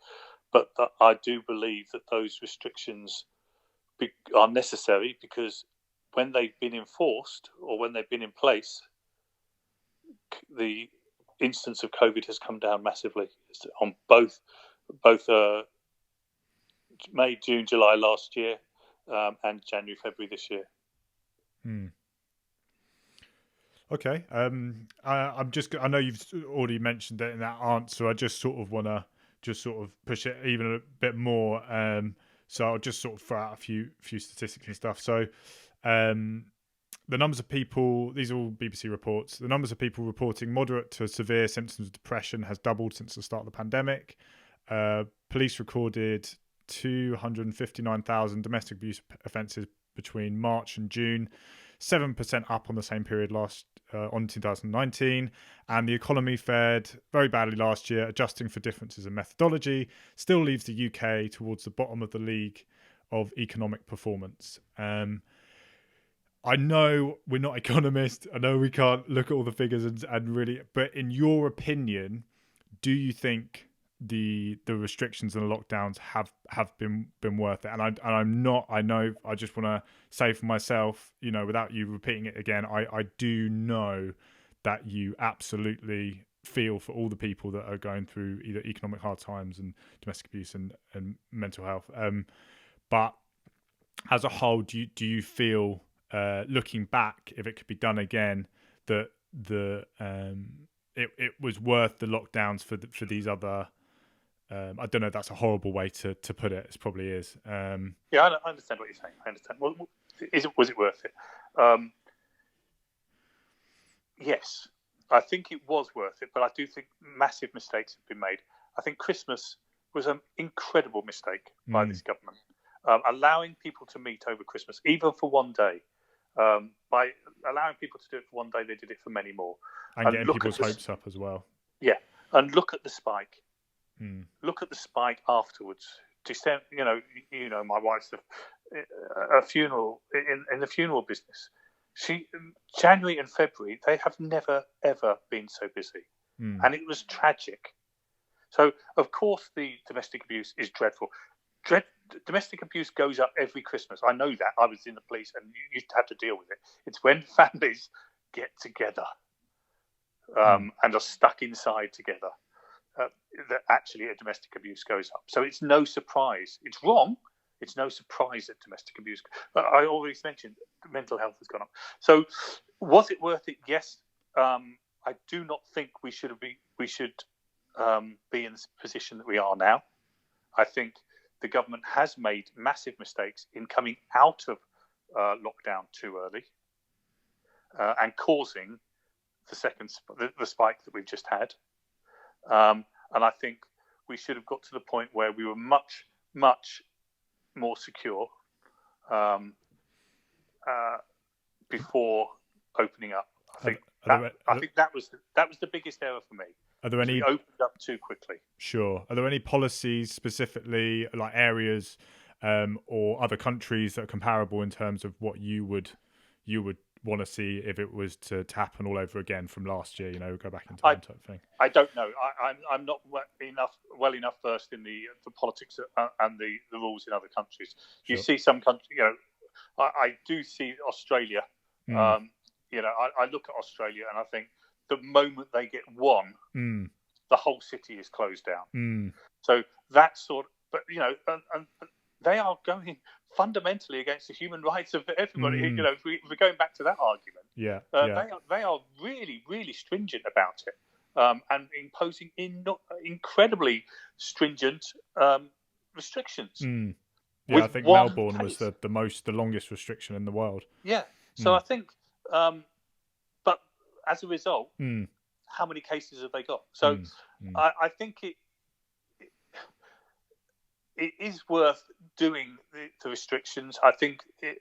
But I do believe that those restrictions are necessary because when they've been enforced or when they've been in place, the incidence of COVID has come down massively on both May, June, July last year and January, February this year. Okay. I know you've already mentioned it in that answer. I just sort of want to push it even a bit more. So I'll just sort of throw out a few statistics and stuff. So the numbers of people, these are all BBC reports, the numbers of people reporting moderate to severe symptoms of depression has doubled since the start of the pandemic. Police recorded 259,000 domestic abuse offences between March and June, 7% up on the same period on 2019. And the economy fared very badly last year, adjusting for differences in methodology, still leaves the UK towards the bottom of the league of economic performance. I know we're not economists. I know we can't look at all the figures and really, but in your opinion, do you think the restrictions and the lockdowns have been worth it? And I'm not. I know. I just want to say for myself, without you repeating it again, I do know that you absolutely feel for all the people that are going through either economic hard times and domestic abuse and mental health. But as a whole, do you feel, looking back, if it could be done again, that it was worth the lockdowns for these other? I don't know. That's a horrible way to put it. It probably is. Yeah, I understand what you're saying. I understand. Well, was it worth it? Yes, I think it was worth it, but I do think massive mistakes have been made. I think Christmas was an incredible mistake by this government, allowing people to meet over Christmas, even for one day. By allowing people to do it for one day, they did it for many more. And getting people's hopes up as well. Yeah, and look at the spike. Look at the spike afterwards. My wife's a funeral in the funeral business. January and February, they have never ever been so busy, and it was tragic. So of course the domestic abuse is dreadful. Domestic abuse goes up every Christmas. I know that. I was in the police, and you have to deal with it. It's when families get together and are stuck inside together. That actually a domestic abuse goes up. So it's no surprise. It's wrong. It's no surprise that domestic abuse. I always mentioned mental health has gone up. So was it worth it? Yes. I do not think we should be in the position that we are now. I think the government has made massive mistakes in coming out of lockdown too early and causing the spike that we've just had. And I think we should have got to the point where we were much, much more secure before opening up. I think that was the biggest error for me. Are there any? We opened up too quickly. Sure. Are there any policies specifically, like areas or other countries that are comparable in terms of what you would want to see if it was to happen all over again from last year? Go back in time type thing. I don't know. I'm not well enough versed in the politics and the rules in other countries. You see some countries. I do see Australia. I look at Australia and I think the moment they get one, the whole city is closed down. So that sort of, but they are going fundamentally against the human rights of everybody. If we're going back to that argument, they are really, really stringent about it, and imposing incredibly stringent restrictions. I think Melbourne was the longest restriction in the world. Yeah, so I think, but as a result, how many cases have they got? So I think it is worth doing the restrictions. I think if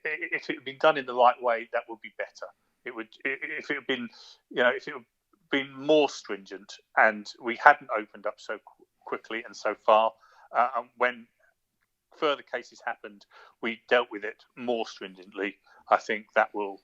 it had been done in the right way, that would be better. It would, if it had been, if it had been more stringent, and we hadn't opened up so quickly and so far, and when further cases happened, we dealt with it more stringently. I think that would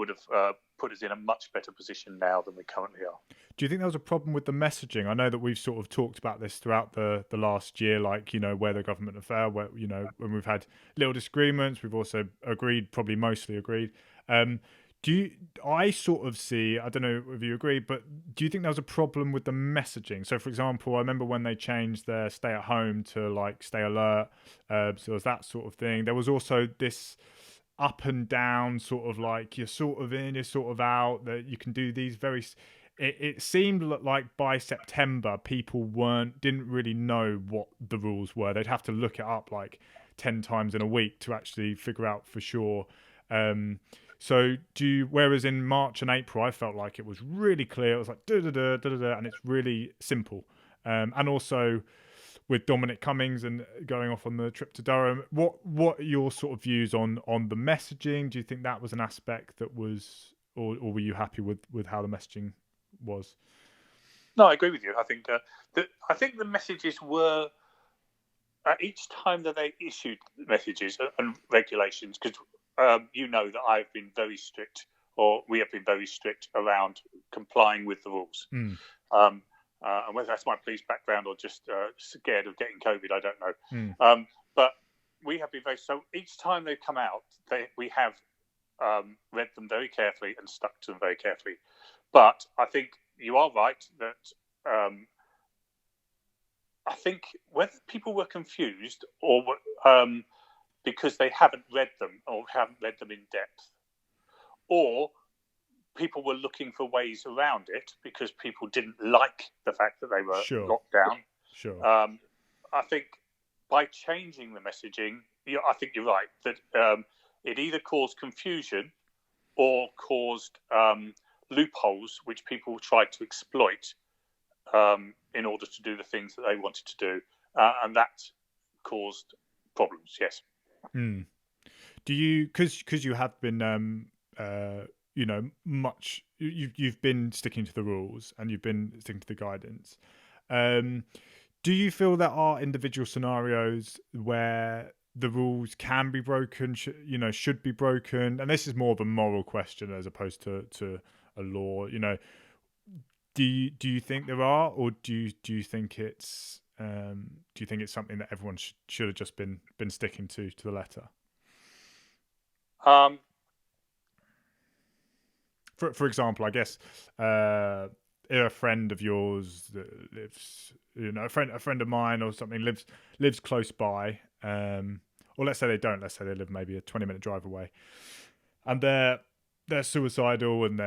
have put us in a much better position now than we currently are. Do you think there was a problem with the messaging? I know that we've sort of talked about this throughout the last year, like, where the government have failed, where, when we've had little disagreements, we've also agreed, probably mostly agreed. I sort of see, I don't know if you agree, but do you think there was a problem with the messaging? So, for example, I remember when they changed their stay at home to like stay alert. So it was that sort of thing. There was also this up and down sort of like you're sort of in, you're sort of out, that you can do these very... It seemed like by September people didn't really know what the rules were. They'd have to look it up like 10 times in a week to actually figure out for sure. So do you? Whereas in March and April, I felt like it was really clear. It was like da da da da da, and it's really simple. And also with Dominic Cummings and going off on the trip to Durham, what are your sort of views on the messaging? Do you think that was an aspect that was, or were you happy with how the messaging was? No, I agree with you. I think the messages were each time that they issued messages and regulations, because you know that I've been very strict, or we have been very strict around complying with the rules. And whether that's my police background or just scared of getting COVID, I don't know. But we have been very, so each time they've come out, we have read them very carefully and stuck to them very carefully. But I think you are right that I think whether people were confused or because they haven't read them or haven't read them in depth, or people were looking for ways around it because people didn't like the fact that they were locked down. Sure. I think by changing the messaging, I think you're right, that it either caused confusion or caused loopholes which people tried to exploit in order to do the things that they wanted to do, and that caused problems. Yes. Do you, because you have been much, you've been sticking to the rules and you've been sticking to the guidance, do you feel there are individual scenarios where the rules can be broken, should be broken? And this is more of a moral question as opposed to a law. Do you think there are, or do you think it's something that everyone should have just been sticking to the letter? For example, I guess if a friend of yours that lives, a friend of mine or something lives close by, or let's say they don't. Let's say they live maybe a 20-minute drive away, and they're suicidal, and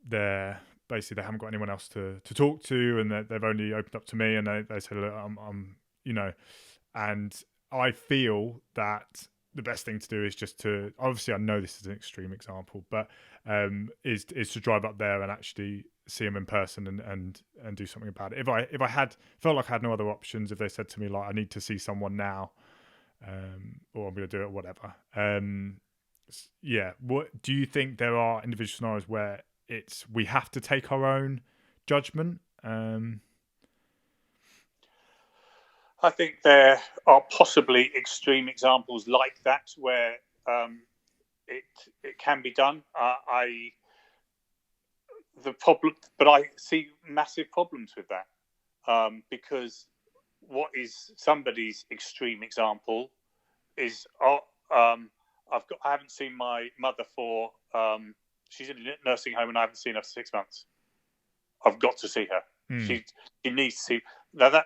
they're basically they haven't got anyone else to talk to, and they've only opened up to me, and they say, look, I'm and I feel that the best thing to do is just to, obviously I know this is an extreme example, but is to drive up there and actually see them in person and do something about it. If I had felt like I had no other options, if they said to me like I need to see someone now, or I'm going to do it, whatever. What do you think there are individual scenarios where we have to take our own judgment? I think there are possibly extreme examples like that where it can be done. I see massive problems with that because what is somebody's extreme example is I haven't seen my mother for she's in a nursing home and I haven't seen her for 6 months. I've got to see her. She needs to see that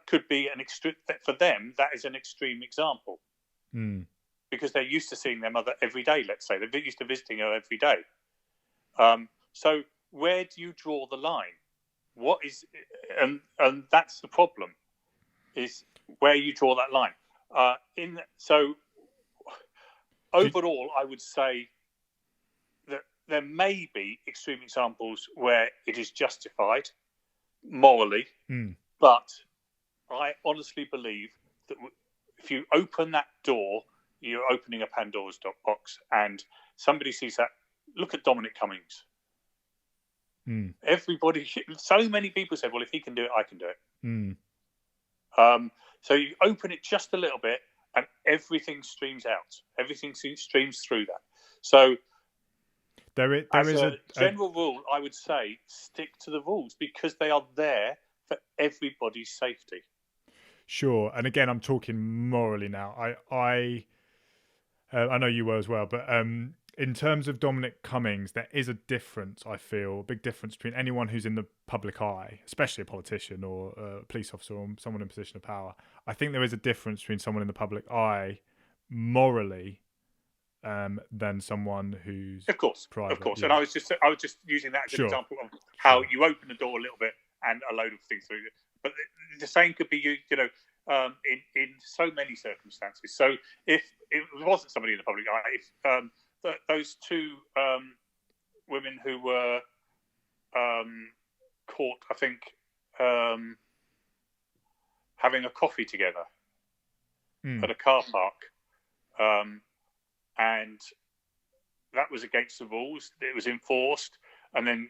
could be an extreme for them. That is an extreme example because they're used to seeing their mother every day. Let's say they're used to visiting her every day. So where do you draw the line? What is and that's the problem, is where you draw that line. Overall, I would say that there may be extreme examples where it is justified morally, but I honestly believe that if you open that door, you're opening a Pandora's box, and somebody sees that. Look at Dominic Cummings. Everybody, so many people said, well, if he can do it, I can do it. So you open it just a little bit and everything streams out. Everything streams through that. So there is a general rule, I would say, stick to the rules because they are there for everybody's safety. Sure. And again, I'm talking morally now. I know you were as well, but in terms of Dominic Cummings, there is a difference, I feel, a big difference between anyone who's in the public eye, especially a politician or a police officer or someone in a position of power. I think there is a difference between someone in the public eye morally than someone who's private. Of course. Yeah. And I was just using that as an example of how you open the door a little bit and a load of things through it. But the same could be used, in so many circumstances. So if it wasn't somebody in the public eye, if those two women who were caught, I think, having a coffee together at a car park, and that was against the rules. It was enforced, and then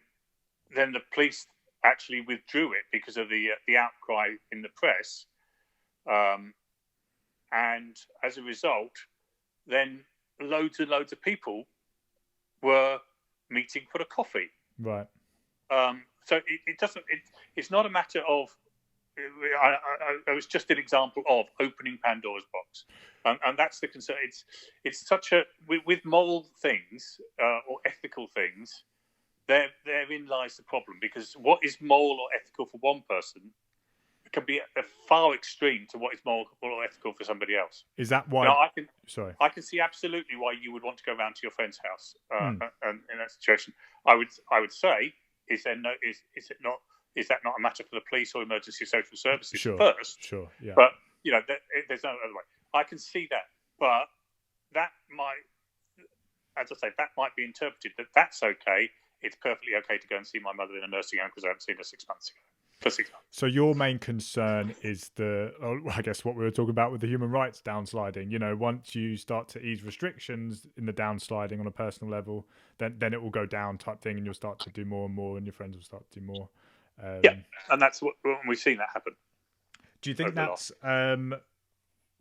the police actually withdrew it because of the outcry in the press, and as a result, then loads and loads of people were meeting for a coffee. Right. So it doesn't. It's not a matter of. I was just an example of opening Pandora's box, and that's the concern. It's such a with moral things or ethical things. Therein lies the problem, because what is moral or ethical for one person can be a far extreme to what is moral or ethical for somebody else. Is that why? Now, I can see absolutely why you would want to go around to your friend's house, and in that situation, I would say, is that not a matter for the police or emergency social services first? Sure, yeah. But there's no other way. I can see that, but that might, as I say, that might be interpreted that that's okay. It's perfectly okay to go and see my mother in a nursing home because I haven't seen her 6 months ago. For 6 months. So your main concern is I guess what we were talking about with the human rights downsliding. Once you start to ease restrictions in the downsliding on a personal level, then it will go down type thing, and you'll start to do more and more, and your friends will start to do more. And that's what we've seen that happen. Do you think that's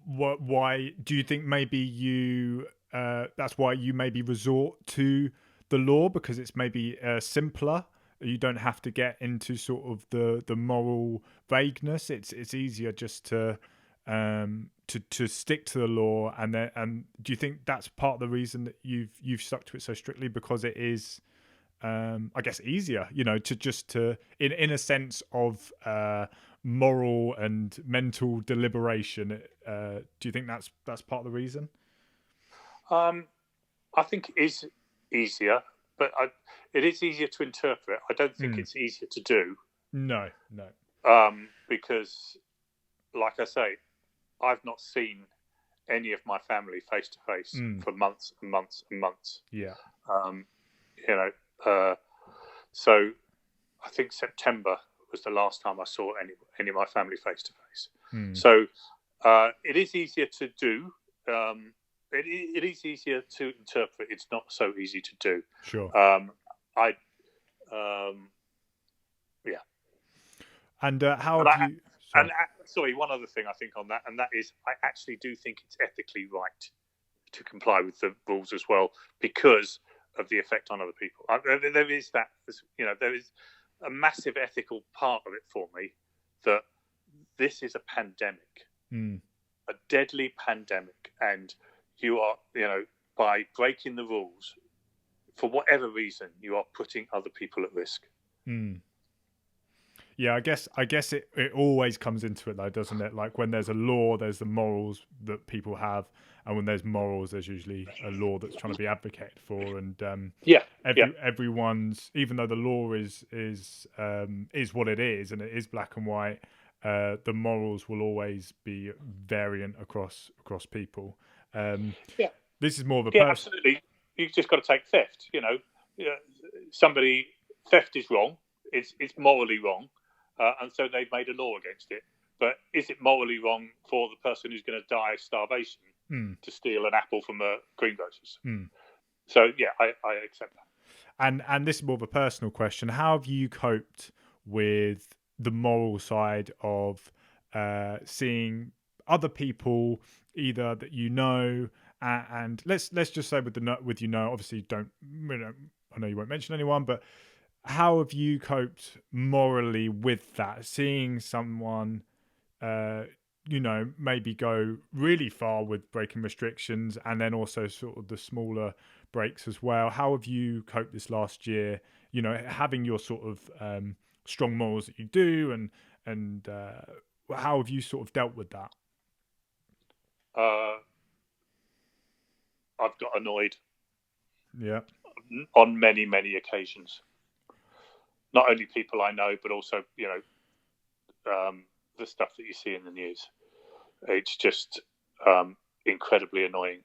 why? Do you think maybe you that's why you maybe resort to the law, because it's maybe simpler? You don't have to get into sort of the moral vagueness. It's easier just to stick to the law, and do you think that's part of the reason that you've stuck to it so strictly, because it is I guess easier, in a sense of moral and mental deliberation? Do you think that's part of the reason? I think it is easier, but it is easier to interpret. I don't think it's easier to do. No. Because, like I say, I've not seen any of my family face to face for months and months and months. Yeah. So I think September was the last time I saw any of my family face to face. So it is easier to do. It is easier to interpret. It's not so easy to do. Sure. Yeah. And how have you? And sorry, one other thing I think on that, and that is, I actually do think it's ethically right to comply with the rules as well, because of the effect on other people. There is that, there is a massive ethical part of it for me, that this is a pandemic, a deadly pandemic, and you are, by breaking the rules, for whatever reason, you are putting other people at risk. Yeah, I guess it always comes into it though, doesn't it? Like when there's a law, there's the morals that people have, and when there's morals, there's usually a law that's trying to be advocated for. And everyone's, even though the law is what it is, and it is black and white, the morals will always be variant across people. This is more of a absolutely. You just got to take theft. Theft is wrong. It's morally wrong, and so they've made a law against it. But is it morally wrong for the person who's going to die of starvation to steal an apple from a greengrocer's? So yeah, I accept that. And this is more of a personal question. How have you coped with the moral side of seeing other people, either that and let's just say obviously I know you won't mention anyone, but how have you coped morally with that? Seeing someone, maybe go really far with breaking restrictions, and then also sort of the smaller breaks as well. How have you coped this last year? Having your sort of strong morals that you do, and how have you sort of dealt with that? I've got annoyed. Yeah. On many, many occasions. Not only people I know, but also, the stuff that you see in the news. It's just incredibly annoying.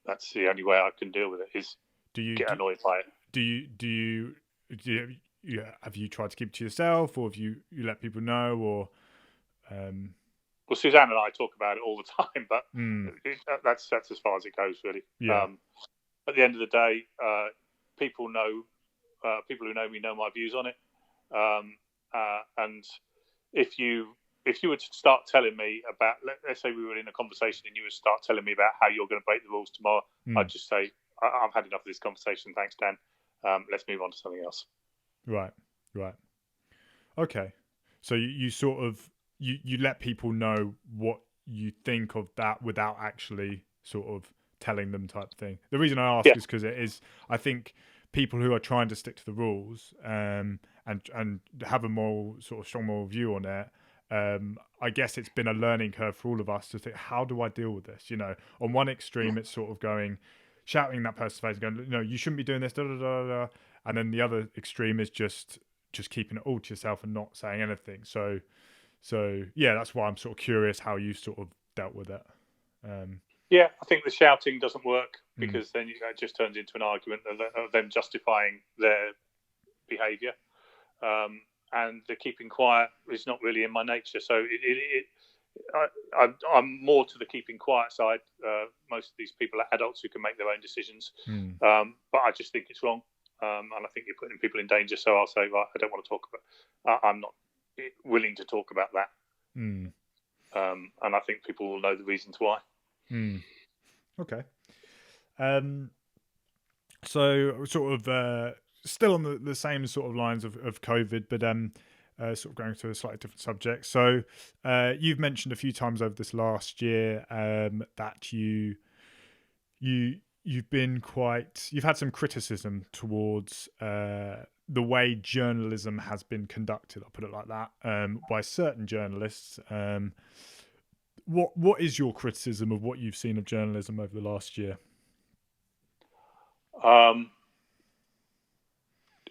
That's the only way I can deal with it, is Do you get annoyed by it. have you tried to keep it to yourself, or have you let people know, or Well, Suzanne and I talk about it all the time, but mm, that's as far as it goes, really. yeah, At the end of the day, people who know me know my views on it, and if you were to start telling me about, let's say we were in a conversation and you would start telling me about how you're going to break the rules tomorrow, I'd just say, I've had enough of this conversation. Thanks, Dan. Let's move on to something else. right, okay. So you sort of you let people know what you think of that without actually sort of telling them, type thing. The reason I ask Yeah. is because I think people who are trying to stick to the rules and have a strong moral view on it. I guess it's been a learning curve for all of us to think, how do I deal with this? On one extreme, it's sort of shouting that person's face, going, no, you shouldn't be doing this, da da da da. And then the other extreme is just keeping it all to yourself and not saying anything. So yeah, that's why I'm sort of curious how you sort of dealt with it. Yeah, I think the shouting doesn't work, because then it just turns into an argument of them justifying their behaviour, and the keeping quiet is not really in my nature. So I'm more to the keeping quiet side. Most of these people are adults who can make their own decisions, but I just think it's wrong, and I think you're putting people in danger. So I'll say, right, I don't want to talk about. I'm not willing to talk about that, and I think people will know the reasons why. Okay. So sort of still on the same sort of lines of COVID, but sort of going to a slightly different subject. So you've mentioned a few times over this last year that you've had some criticism towards the way journalism has been conducted, I'll put it like that, by certain journalists. What is your criticism of what you've seen of journalism over the last year?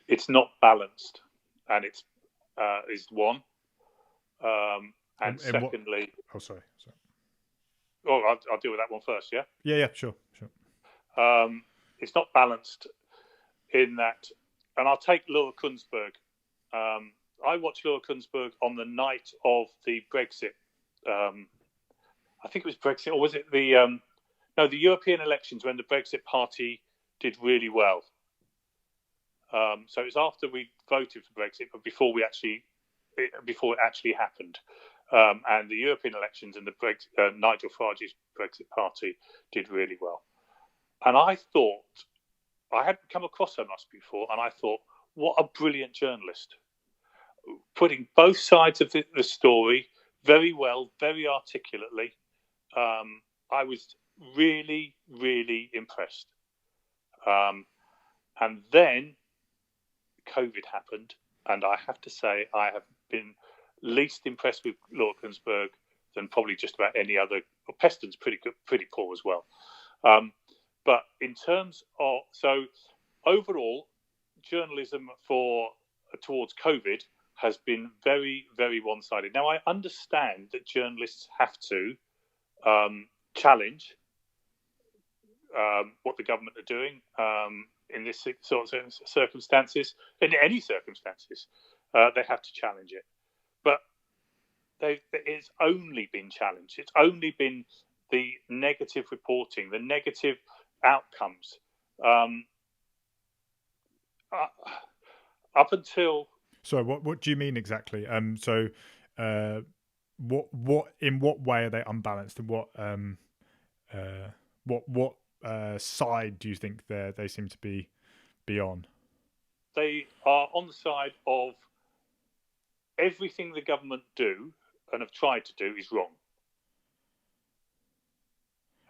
It's not balanced, and it's is one. And secondly, sorry. Oh, I'll deal with that one first. Yeah. Yeah. Sure. It's not balanced in that, and I'll take Laura Kuenssberg. I watched Laura Kuenssberg on the night of the Brexit. I think it was Brexit, or was it the European elections, when the Brexit Party did really well. So it was after we voted for Brexit, but before it actually happened. And the European elections and the Nigel Farage's Brexit Party did really well. And I thought, I hadn't come across her much before, and I thought, what a brilliant journalist. Putting both sides of the story very well, very articulately. I was really, really impressed. And then COVID happened, and I have to say I have been least impressed with Laura Kuenssberg than probably just about any other. Peston's pretty good, pretty poor as well. But in terms of, so overall, journalism towards COVID has been very, very one-sided. Now, I understand that journalists have to challenge what the government are doing in this sort of circumstances. In any circumstances, they have to challenge it. But it's only been challenged. It's only been the negative reporting, the negative outcomes. Up until... So what do you mean exactly? So what in what way are they unbalanced, and what side do you think they seem to be on? They are on the side of everything the government do and have tried to do is wrong.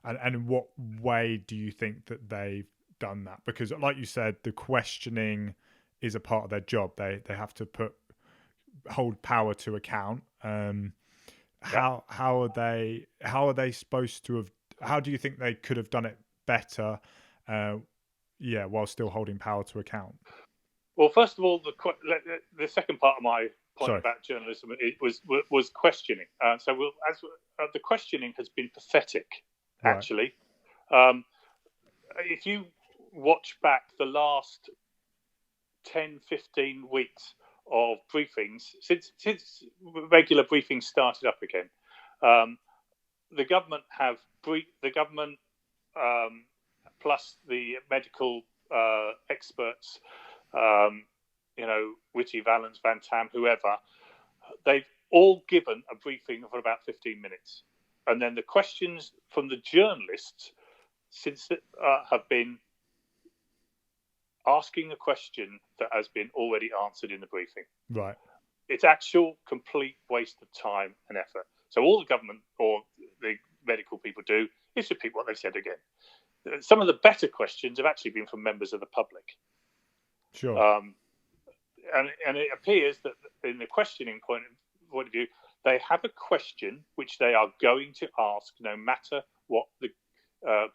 And in what way do you think that they've done that? Because, like you said, the questioning is a part of their job. They have to hold power to account. How are they supposed to have? How do you think they could have done it better? While still holding power to account. Well, first of all, the second part of my point about journalism was questioning. The questioning has been pathetic, actually. if you watch back the last 10, 15 weeks of briefings, since regular briefings started up again, the government plus the medical experts, Whitty, Valens, Van Tam, whoever, they've all given a briefing for about 15 minutes. And then the questions from the journalists have been asking a question that has been already answered in the briefing. Right. It's actual complete waste of time and effort. So all the government or the medical people do is repeat what they've said again. Some of the better questions have actually been from members of the public. Sure. And it appears that in the questioning point of view, they have a question which they are going to ask no matter what the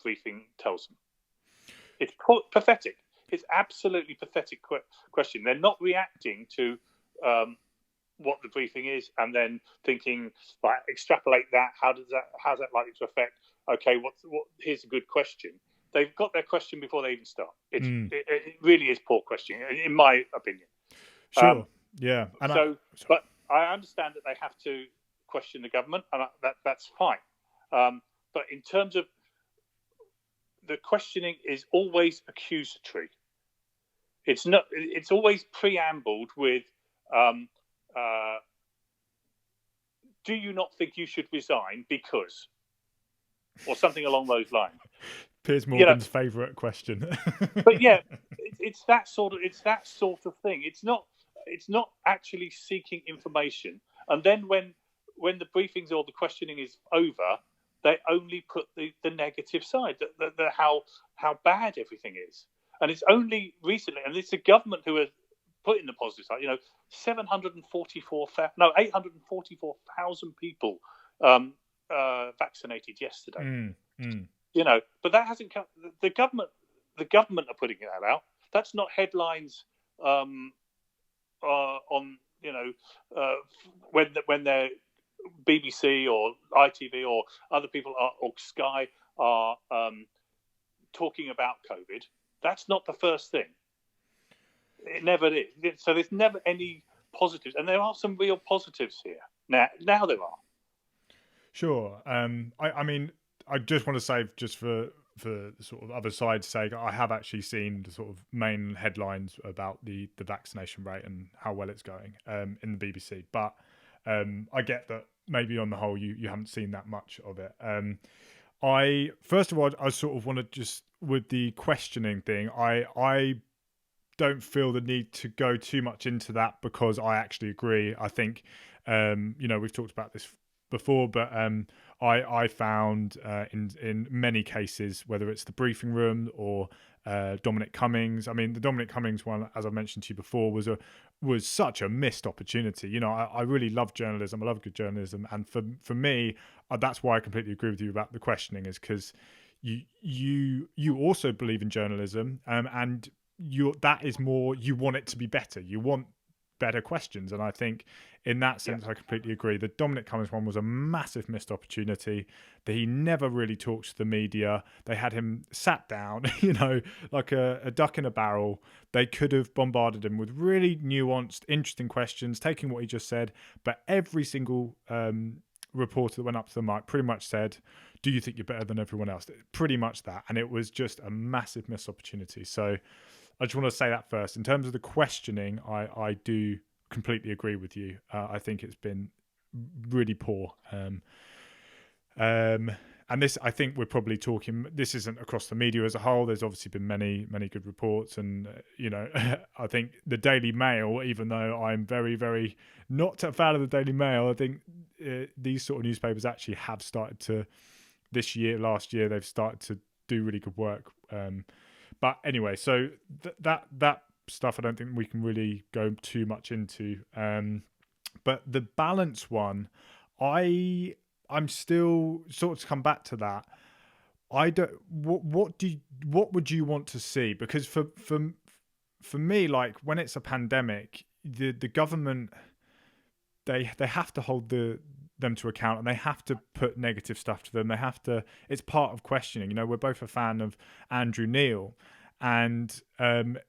briefing tells them. It's pathetic. It's absolutely pathetic question. They're not reacting to what the briefing is and then thinking, like, extrapolate that. How's that likely to affect? Okay, here's a good question. They've got their question before they even start. It really is poor questioning, in my opinion. Sure. Yeah. And but I understand that they have to question the government, and that's fine. But in terms of the questioning is always accusatory. It's not. It's always preambled with, "Do you not think you should resign because," or something along those lines. Piers Morgan's favourite question. But yeah, it's that sort of thing. It's not actually seeking information. And then when the briefings or the questioning is over, they only put the negative side, how bad everything is. And it's only recently, and it's the government who has put in the positive side. 844,000 people vaccinated yesterday. But that hasn't come. The government are putting that out. That's not headlines on when they're BBC or ITV or other people or Sky are talking about COVID. That's not the first thing. It never is. So there's never any positives, and there are some real positives here. Now there are. Sure. I mean, I just want to say, just for the sort of other side's sake, I have actually seen the sort of main headlines about the vaccination rate and how well it's going in the BBC. But I get that maybe on the whole you haven't seen that much of it. First of all, I sort of want to just, with the questioning thing, I don't feel the need to go too much into that, because I actually agree. I think, we've talked about this before, but I found in many cases, whether it's the briefing room or Dominic Cummings. I mean, the Dominic Cummings one, as I mentioned to you before, was such a missed opportunity. I really love journalism. I love good journalism, and for me, that's why I completely agree with you about the questioning, is because you also believe in journalism, and that is more, you want it to be better. You want better questions, and I think in that sense, I completely agree. The Dominic Cummings one was a massive missed opportunity, that he never really talked to the media. They had him sat down, like a duck in a barrel. They could have bombarded him with really nuanced, interesting questions, taking what he just said, but every single reporter that went up to the mic pretty much said, "Do you think you're better than everyone else?" Pretty much that, and it was just a massive missed opportunity. So I just want to say that first. In terms of the questioning, I do completely agree with you. I think it's been really poor. And this, I think we're probably talking, this isn't across the media as a whole. There's obviously been many, many good reports. And, I think the Daily Mail, even though I'm very, very not a fan of the Daily Mail, I think these sort of newspapers actually have started to, last year, they've started to do really good work. But anyway, so that stuff I don't think we can really go too much into. But the balance one, I'm still sort of to come back to that. I don't. What would you want to see? Because for me, like, when it's a pandemic, the government, they have to hold the them to account, and they have to put negative stuff to them. They have to. It's part of questioning. You know, we're both a fan of Andrew Neil, and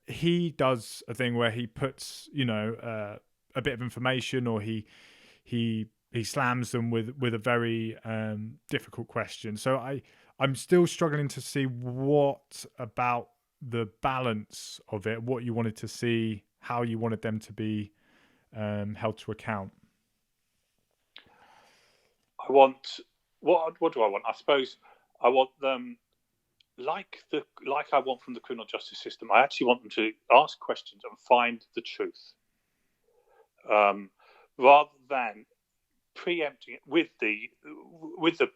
he does a thing where he puts, you know, a bit of information, or he slams them with a very difficult question. So I'm still struggling to see what about the balance of it, what you wanted to see, how you wanted them to be held to account. I want what do I want? I suppose I want them like I want from the criminal justice system. I actually want them to ask questions and find the truth, rather than preempting it with the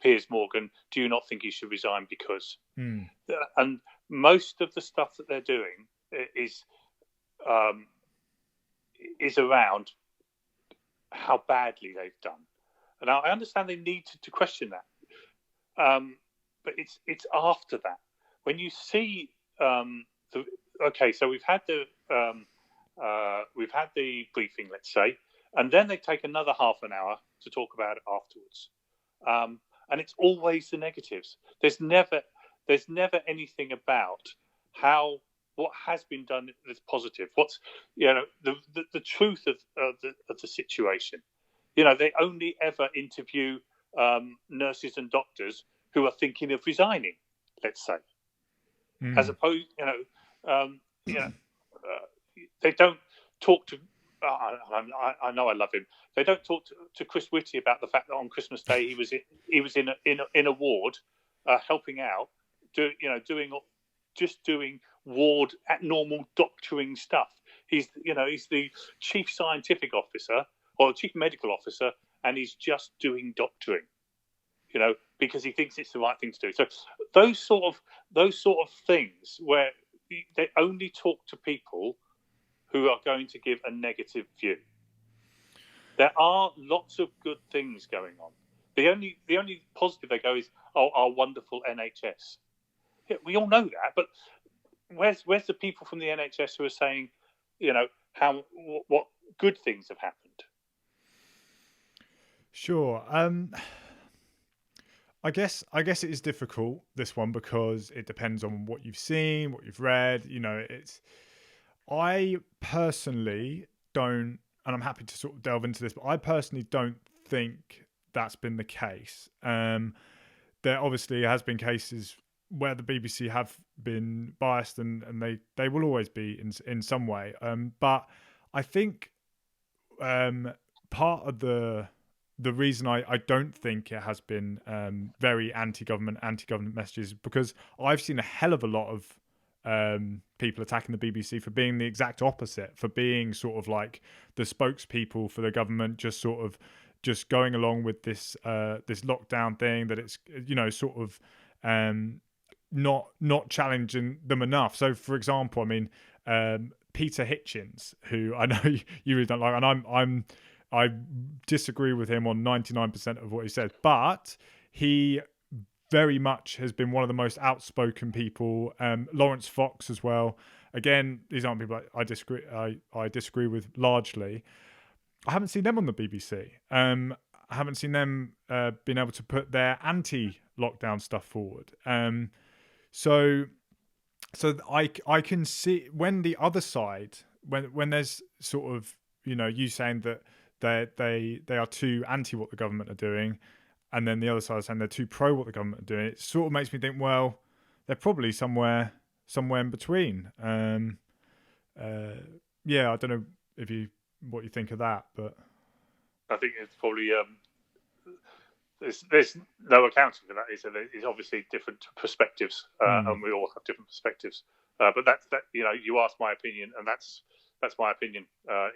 Piers Morgan. Do you not think he should resign because? And most of the stuff that they're doing is around how badly they've done. And I understand they need to question that, but it's after that when you see so we've had the briefing, let's say, and then they take another half an hour to talk about it afterwards, and it's always the negatives. There's never anything about what has been done that's positive. What's the truth of the situation. You know, they only ever interview nurses and doctors who are thinking of resigning, let's say, as opposed, they don't talk to. I know I love him. They don't talk to Chris Whitty about the fact that on Christmas Day he was in a ward, helping out, doing ward at normal doctoring stuff. He's the chief scientific officer or chief medical officer, and he's just doing doctoring, because he thinks it's the right thing to do. So those sort of things where they only talk to people who are going to give a negative view. There are lots of good things going on. The only positive they go is, our wonderful NHS. Yeah, we all know that, but where's the people from the NHS who are saying, what good things have happened? Sure. I guess it is difficult, this one, because it depends on what you've seen, what you've read. I personally don't, and I'm happy to sort of delve into this, but I personally don't think that's been the case. There obviously has been cases where the BBC have been biased, and they will always be in some way. But I think part of the reason I don't think it has been very anti-government messages, because I've seen a hell of a lot of people attacking the BBC for being the exact opposite, for being sort of like the spokespeople for the government, just going along with this lockdown thing, that it's sort of not challenging them enough. So for example, I mean, Peter Hitchens, who I know you really don't like, and I disagree with him on 99% of what he says, but he very much has been one of the most outspoken people. Lawrence Fox as well. Again, these aren't people I disagree with largely. I haven't seen them on the BBC. I haven't seen them being able to put their anti-lockdown stuff forward. So I can see when the other side, when there's sort of, you saying that they are too anti what the government are doing, and then the other side is saying they're too pro what the government are doing, it sort of makes me think, well, they're probably somewhere in between. Yeah, I don't know what you think of that, but I think it's probably there's no accounting for that. It's obviously different perspectives, and we all have different perspectives. But that you asked my opinion, and that's my opinion.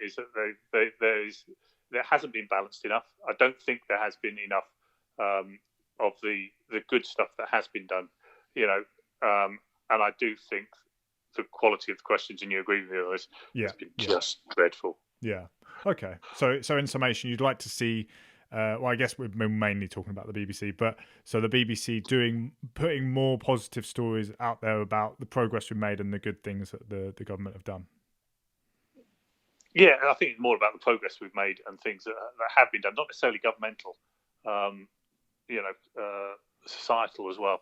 Is that there hasn't been balanced enough. I don't think there has been enough of the good stuff that has been done. And I do think the quality of the questions, and you agree with me on this, has been just dreadful. Yeah. Okay. So in summation, you'd like to see. Well, I guess we're mainly talking about the BBC, but so the BBC putting more positive stories out there about the progress we've made and the good things that the government have done. Yeah, I think it's more about the progress we've made and things that have been done, not necessarily governmental. societal as well.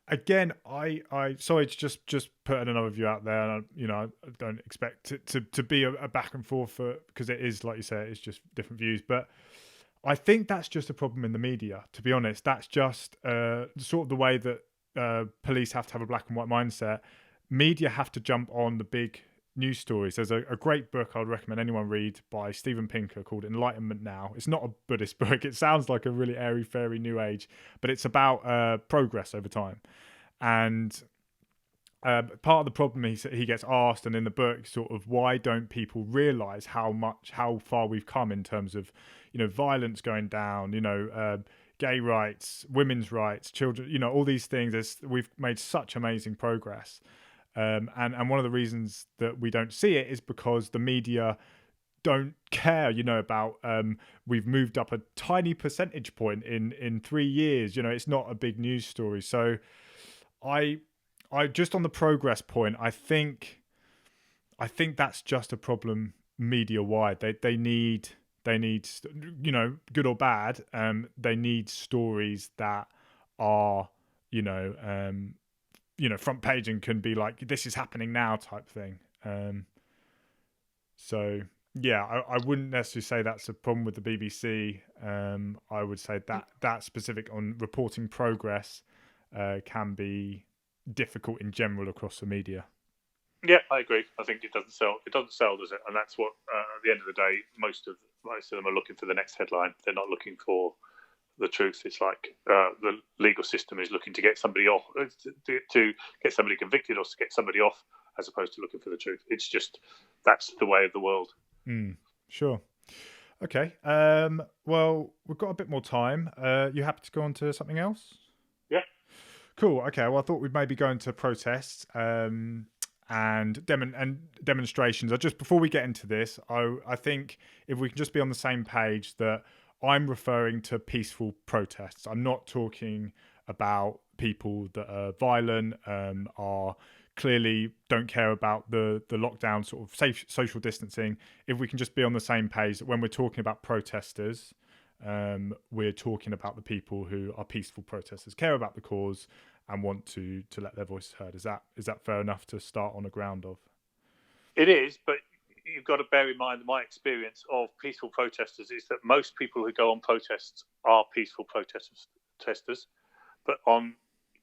Again, I sorry to just putting another view out there. And I don't expect it to be a back and forth because it is, like you say, it's just different views. But I think that's just a problem in the media. To be honest, that's just sort of the way that police have to have a black and white mindset. Media have to jump on the big news stories. There's a great book I'd recommend anyone read by Steven Pinker called Enlightenment Now. It's not a Buddhist book. It sounds like a really airy fairy new age, but it's about progress over time. And part of the problem he gets asked, and in the book, sort of, why don't people realize how far we've come in terms of violence going down, gay rights, women's rights, children, all these things. We've made such amazing progress. And one of the reasons that we don't see it is because the media don't care, about we've moved up a tiny percentage point in 3 years. It's not a big news story. So I just on the progress point, I think that's just a problem media wide. They need good or bad. They need stories that are front page and can be like, this is happening now type thing. So yeah, I wouldn't necessarily say that's a problem with the BBC. I would say that specific on reporting progress can be difficult in general across the media. Yeah, I agree. I think it doesn't sell. It doesn't sell, does it? And that's what, at the end of the day, most of them are looking for the next headline. They're not looking for the truth. It's like the legal system is looking to get somebody off, to get somebody convicted or to get somebody off, as opposed to looking for the truth. It's just, that's the way of the world. Sure. Okay. Well, we've got a bit more time. You happy to go on to something else? Yeah. Cool. Okay. Well, I thought we'd maybe go into protests and demonstrations. Just before we get into this, I think if we can just be on the same page that I'm referring to peaceful protests. I'm not talking about people that are violent, are clearly don't care about the lockdown, sort of safe social distancing. If we can just be on the same page that when we're talking about protesters, we're talking about the people who are peaceful protesters, care about the cause and want to let their voices heard. Is that fair enough to start on a ground of? It is, but you've got to bear in mind that my experience of peaceful protesters is that most people who go on protests are peaceful protesters, but on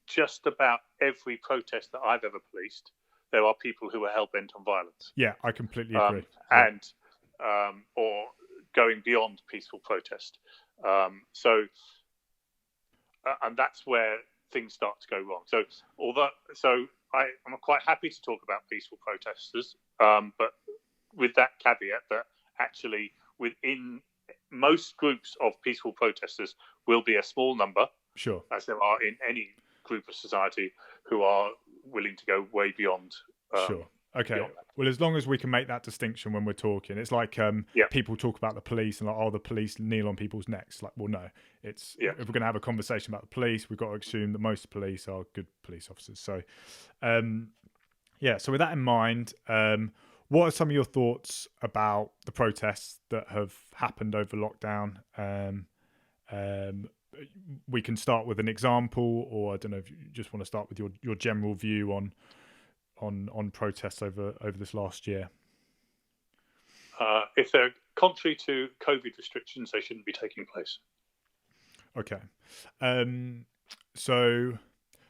just about every protest that I've ever policed, there are people who are hell-bent on violence. Yeah, I completely agree. And or going beyond peaceful protest. And that's where things start to go wrong. I'm quite happy to talk about peaceful protesters, but with that caveat that actually within most groups of peaceful protesters will be a small number, sure, as there are in any group of society, who are willing to go way beyond. Sure. Okay. Well, as long as we can make that distinction when we're talking, it's like people talk about the police and like, oh, the police kneel on people's necks. Like, well, no, it's if we're going to have a conversation about the police, we've got to assume that most police are good police officers. So, so with that in mind, what are some of your thoughts about the protests that have happened over lockdown? We can start with an example, or I don't know if you just want to start with your general view on protests over this last year. If they're contrary to COVID restrictions, they shouldn't be taking place. Okay. So,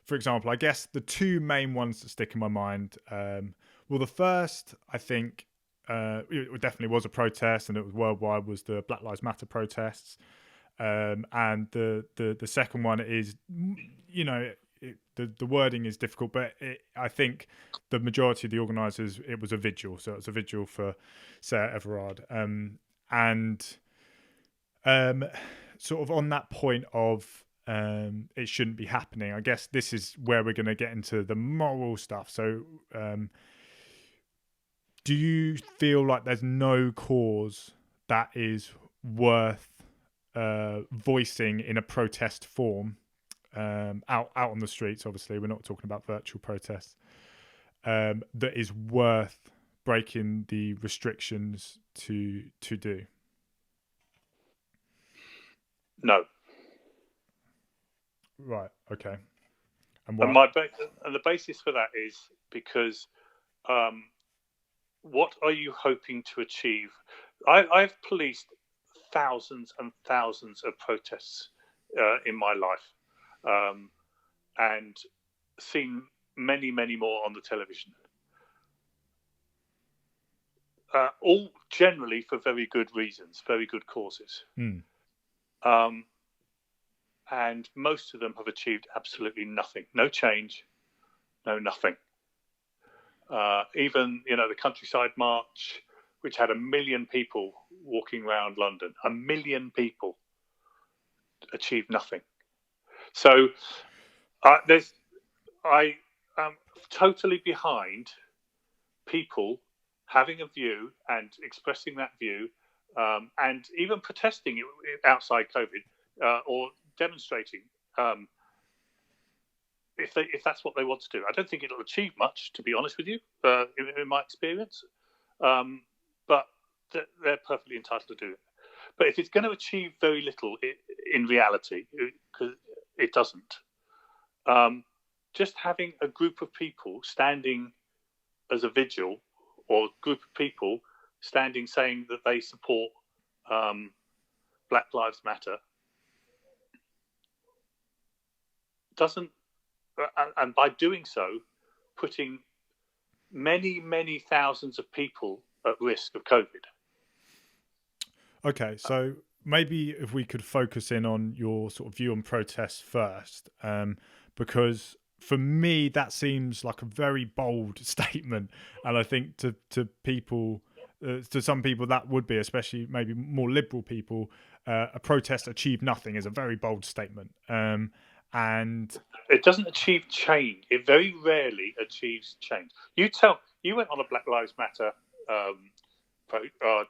for example, I guess the two main ones that stick in my mind, the first, I think, it definitely was a protest, and it was worldwide, was the Black Lives Matter protests. And the second one is, the wording is difficult, but I think the majority of the organisers, it was a vigil. So it was a vigil for Sarah Everard. Sort of on that point of it shouldn't be happening, I guess this is where we're going to get into the moral stuff. So do you feel like there's no cause that is worth voicing in a protest form out on the streets? Obviously, we're not talking about virtual protests, that is worth breaking the restrictions to do? No. Right. Okay. And And why? the basis for that is because what are you hoping to achieve? I've policed thousands and thousands of protests in my life, and seen many, many more on the television. All generally for very good reasons, very good causes. Mm. And most of them have achieved absolutely nothing. No change, no nothing. Even, the Countryside March, which had 1 million people walking around London, 1 million people, achieved nothing. So I am totally behind people having a view and expressing that view, and even protesting outside COVID, or demonstrating, if that's what they want to do. I don't think it'll achieve much, to be honest with you, in my experience. But they're perfectly entitled to do it. But if it's going to achieve very little in reality, because it doesn't, just having a group of people standing as a vigil, or a group of people standing saying that they support Black Lives Matter, doesn't, and by doing so, putting many, many thousands of people at risk of COVID. Okay, so maybe if we could focus in on your sort of view on protests first, because for me that seems like a very bold statement, and I think to people, to some people that would be, especially maybe more liberal people, a protest achieve nothing is a very bold statement, and it doesn't achieve change. It very rarely achieves change. You went on a Black Lives Matter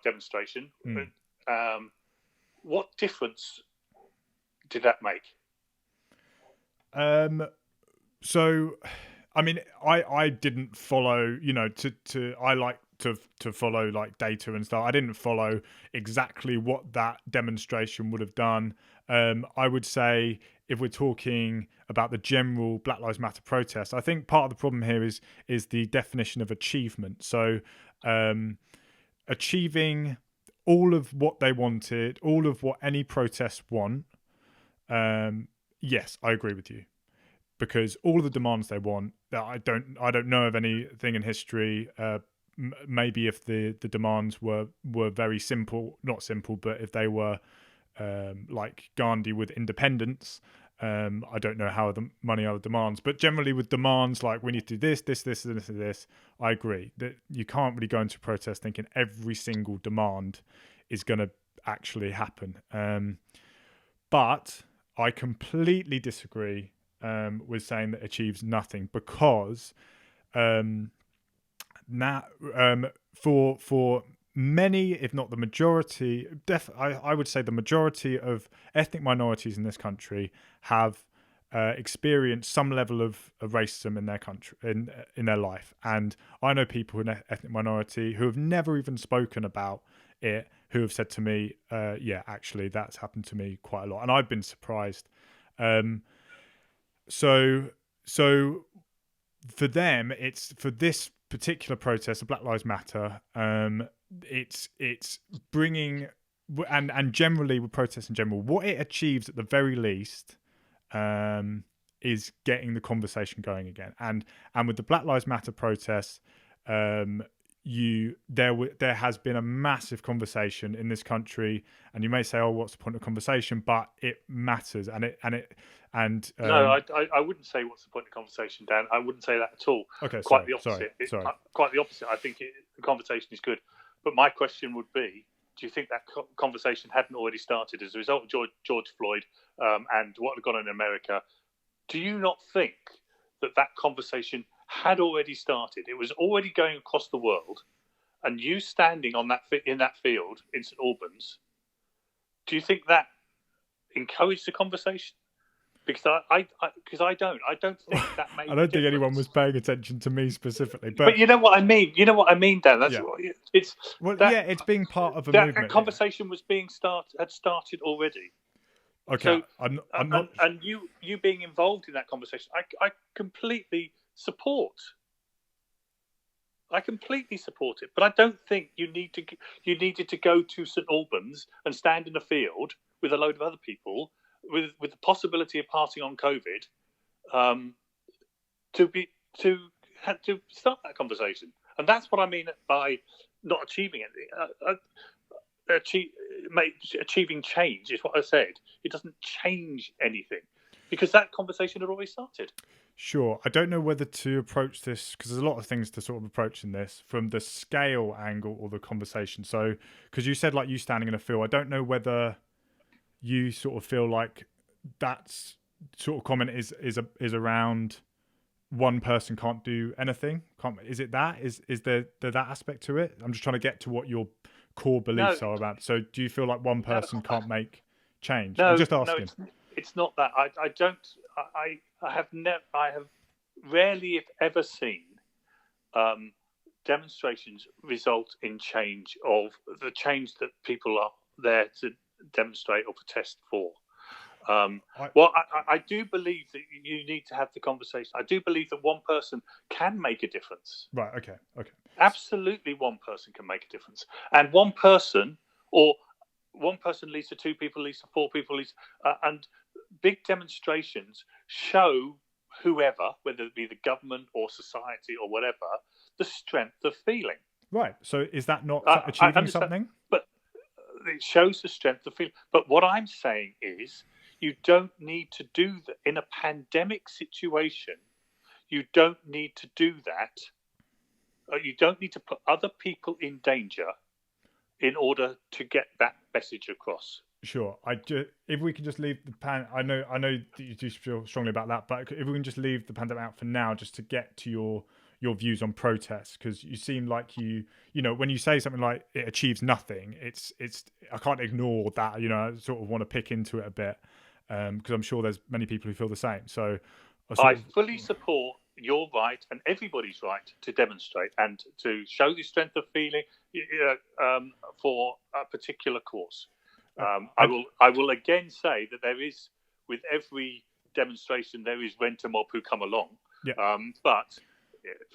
demonstration. What difference did that make? So, I mean, I didn't follow, I like to follow like data and stuff. I didn't follow exactly what that demonstration would have done. I would say if we're talking about the general Black Lives Matter protest, I think part of the problem here is the definition of achievement. So, achieving all of what they wanted, all of what any protests want. Yes, I agree with you, because all of the demands they want, that I don't know of anything in history. Maybe if the demands were very simple, not simple, but if they were like Gandhi with independence, I don't know how the many other demands, but generally with demands like we need to do this, and this, I agree that you can't really go into a protest thinking every single demand is going to actually happen. But I completely disagree with saying that achieves nothing, because for many, if not the majority, I would say the majority of ethnic minorities in this country have experienced some level of racism in their country, in their life. And I know people in ethnic minority who have never even spoken about it, who have said to me, yeah, actually that's happened to me quite a lot, and I've been surprised. So for them, it's for this particular protest, the Black Lives Matter, it's bringing, and generally with protests in general, what it achieves at the very least is getting the conversation going again. And with the Black Lives Matter protests, there has been a massive conversation in this country, and you may say, "Oh, what's the point of conversation?" But it matters, No, I wouldn't say what's the point of conversation, Dan. I wouldn't say that at all. Okay, quite the opposite. Sorry. Quite the opposite. I think the conversation is good, but my question would be: do you think that conversation hadn't already started as a result of George Floyd and what had gone on in America? Do you not think that conversation had already started? It was already going across the world, and you standing on in that field in St Albans, do you think that encouraged the conversation? Because I don't think that made. I don't think anyone was paying attention to me specifically, but you know what I mean. You know what I mean, Dan. That's what it's. Well, it's being part of a movement. That conversation was had started already. Okay, So, I'm not. and you being involved in that conversation, I completely support. I completely support it, but I don't think you needed to go to St Albans and stand in a field with a load of other people with the possibility of passing on COVID, um, to be to had to start that conversation. And that's what I mean by not achieving anything. Achieve, achieving change is what I said. It doesn't change anything because that conversation had already started. Sure. I don't know whether to approach this because there's a lot of things to sort of approach in this from the scale angle or the conversation. So, because you said like you standing in a field, I don't know whether you sort of feel like that's sort of comment is around one person can't do anything. Can't, is it that? Is there that aspect to it? I'm just trying to get to what your core No, beliefs are about. So, do you feel like one no, person can't make change? I'm no, just no. asking. It's not that. I don't. I have never. I have rarely, if ever, seen um, demonstrations result in change of the change that people are there to demonstrate or protest for. I, Well, I do believe that you need to have the conversation. I do believe that one person can make a difference. right. Okay. Okay. Absolutely, one person can make a difference, and one person or one person leads to two people, leads to four people, and big demonstrations show whoever, whether it be the government or society or whatever, the strength of feeling. Right. So, is that not I achieving understand, something? but it shows the strength of feeling. But what I'm saying is, you don't need to do that in a pandemic situation. You don't need to do that. You don't need to put other people in danger in order to get that message across. Sure. If we can just leave the I know that you do feel strongly about that, but if we can just leave the pandemic out for now, just to get to your views on protests, because you seem like you know when you say something like it achieves nothing, it's I can't ignore that. You know, I sort of want to pick into it a bit because I'm sure there's many people who feel the same. So I fully support your right and everybody's right to demonstrate and to show the strength of feeling for a particular cause. I will again say that there is, with every demonstration, there is rent a mob who come along. Yeah. But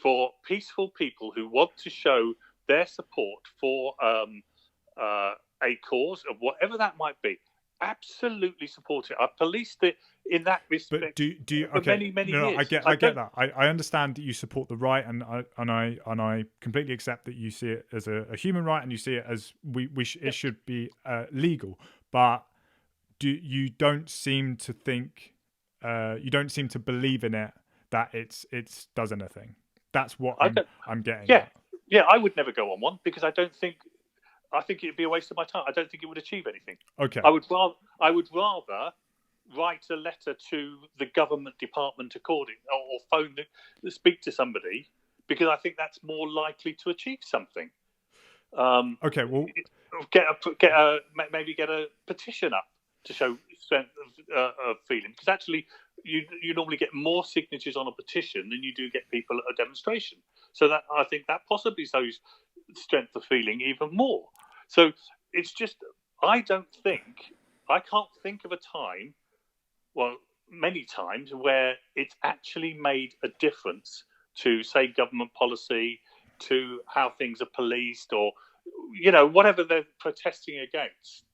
for peaceful people who want to show their support for a cause of whatever that might be, absolutely support it. I've policed it in that respect. But do you for okay? many No, years. I get that. I understand that you support the right, and I completely accept that you see it as a human right, and you see it as it should be legal. But you don't seem to think you don't seem to believe in it that it's does anything. That's what I'm getting. Yeah, at. yeah. I would never go on one because I think it'd be a waste of my time. I don't think it would achieve anything. Okay. I would rather write a letter to the government department or speak to somebody, because I think that's more likely to achieve something. Okay. Well, maybe get a petition up to show strength of feeling, because actually you normally get more signatures on a petition than you do get people at a demonstration. So that I think that possibly shows strength of feeling even more. So it's just I can't think of a time, well, many times, where it's actually made a difference to, say, government policy, to how things are policed, or whatever they're protesting against.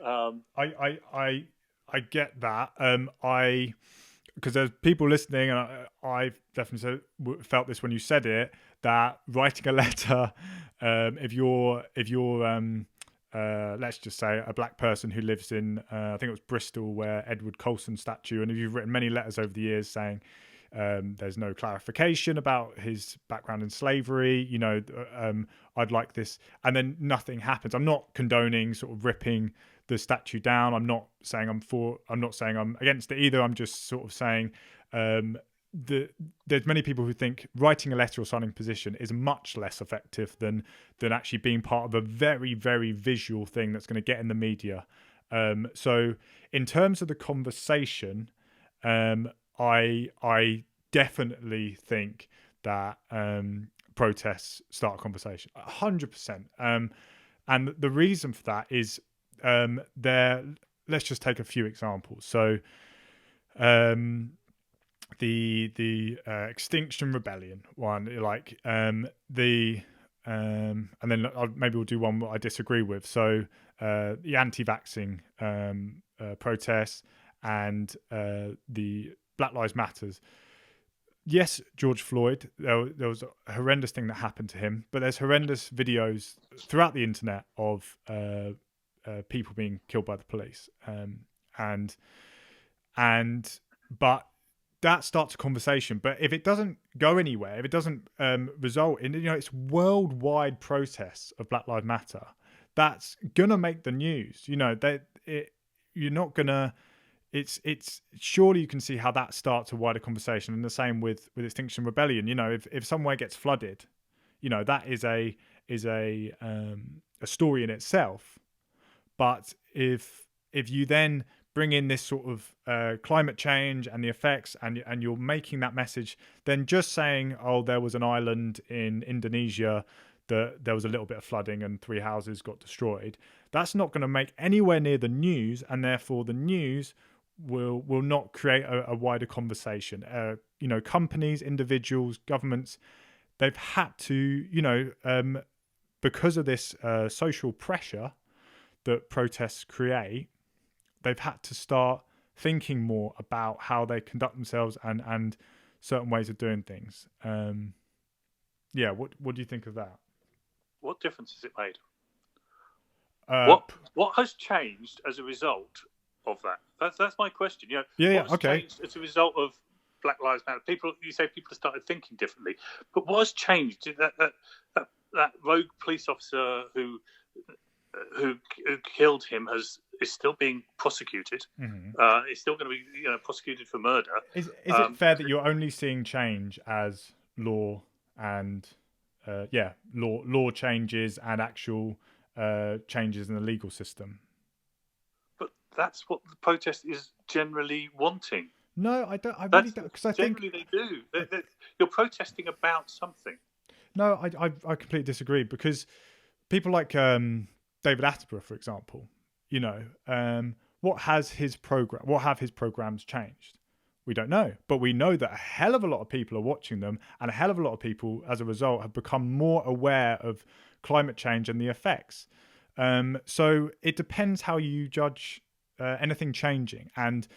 I get that. Because there's people listening, and I've definitely felt this when you said it, that writing a letter, if you're let's just say a black person who lives in I think it was Bristol, where Edward Colston's statue, and if you've written many letters over the years saying there's no clarification about his background in slavery, I'd like this, and then nothing happens. I'm not condoning sort of ripping the statue down. I'm not saying I'm against it either. I'm just sort of saying there's many people who think writing a letter or signing a petition is much less effective than actually being part of a very, very visual thing that's going to get in the media. So in terms of the conversation, I definitely think that protests start a conversation 100%. And the reason for that is let's just take a few examples. So the Extinction Rebellion one, like the and then maybe we'll do one that I disagree with. So the anti-vaxxing protests and the Black Lives Matters. Yes, George Floyd, there was a horrendous thing that happened to him, but there's horrendous videos throughout the internet of people being killed by the police, but that starts a conversation. But if it doesn't go anywhere, if it doesn't result in, it's worldwide protests of Black Lives Matter, that's gonna make the news. You're not gonna. It's surely you can see how that starts a wider conversation. And the same with Extinction Rebellion. If somewhere gets flooded, that is a story in itself. But if you then bring in this sort of climate change and the effects, and you're making that message, then just saying, oh, there was an island in Indonesia that there was a little bit of flooding and 3 houses got destroyed, that's not going to make anywhere near the news, and therefore the news will not create a wider conversation. Companies, individuals, governments, they've had to, because of this social pressure that protests create, they've had to start thinking more about how they conduct themselves and certain ways of doing things. What do you think of that? What difference has it made? What has changed as a result of that? That's my question. What has changed as a result of Black Lives Matter? You say people have started thinking differently, but what has changed? That rogue police officer who killed him is still being prosecuted. Mm-hmm. Is still going to be prosecuted for murder. Is it fair that you're only seeing change as law and law changes and actual changes in the legal system? But that's what the protest is generally wanting. No, I don't. I really don't, because I think generally they do. You're protesting about something. No, I completely disagree, because people like David Attenborough, for example, what have his programs changed? We don't know, but we know that a hell of a lot of people are watching them, and a hell of a lot of people, as a result, have become more aware of climate change and the effects. So it depends how you judge anything changing, and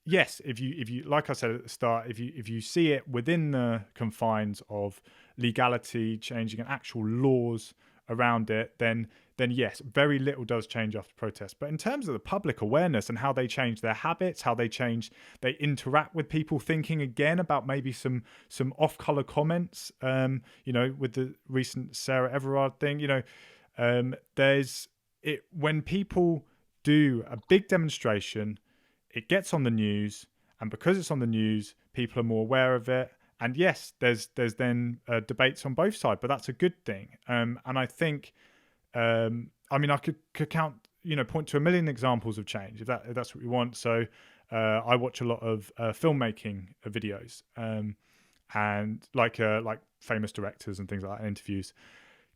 yes, if you like I said at the start, if you see it within the confines of legality changing and actual laws around it, then yes, very little does change after protest. But in terms of the public awareness and how they change their habits, how they interact with people, thinking again about maybe some off-color comments, with the recent Sarah Everard thing, when people do a big demonstration, it gets on the news, and because it's on the news, people are more aware of it. And yes, there's then debates on both sides, but that's a good thing. And I think, I could count, point to a million examples of change if that's what we want. So I watch a lot of filmmaking videos, and like famous directors and things like that, interviews.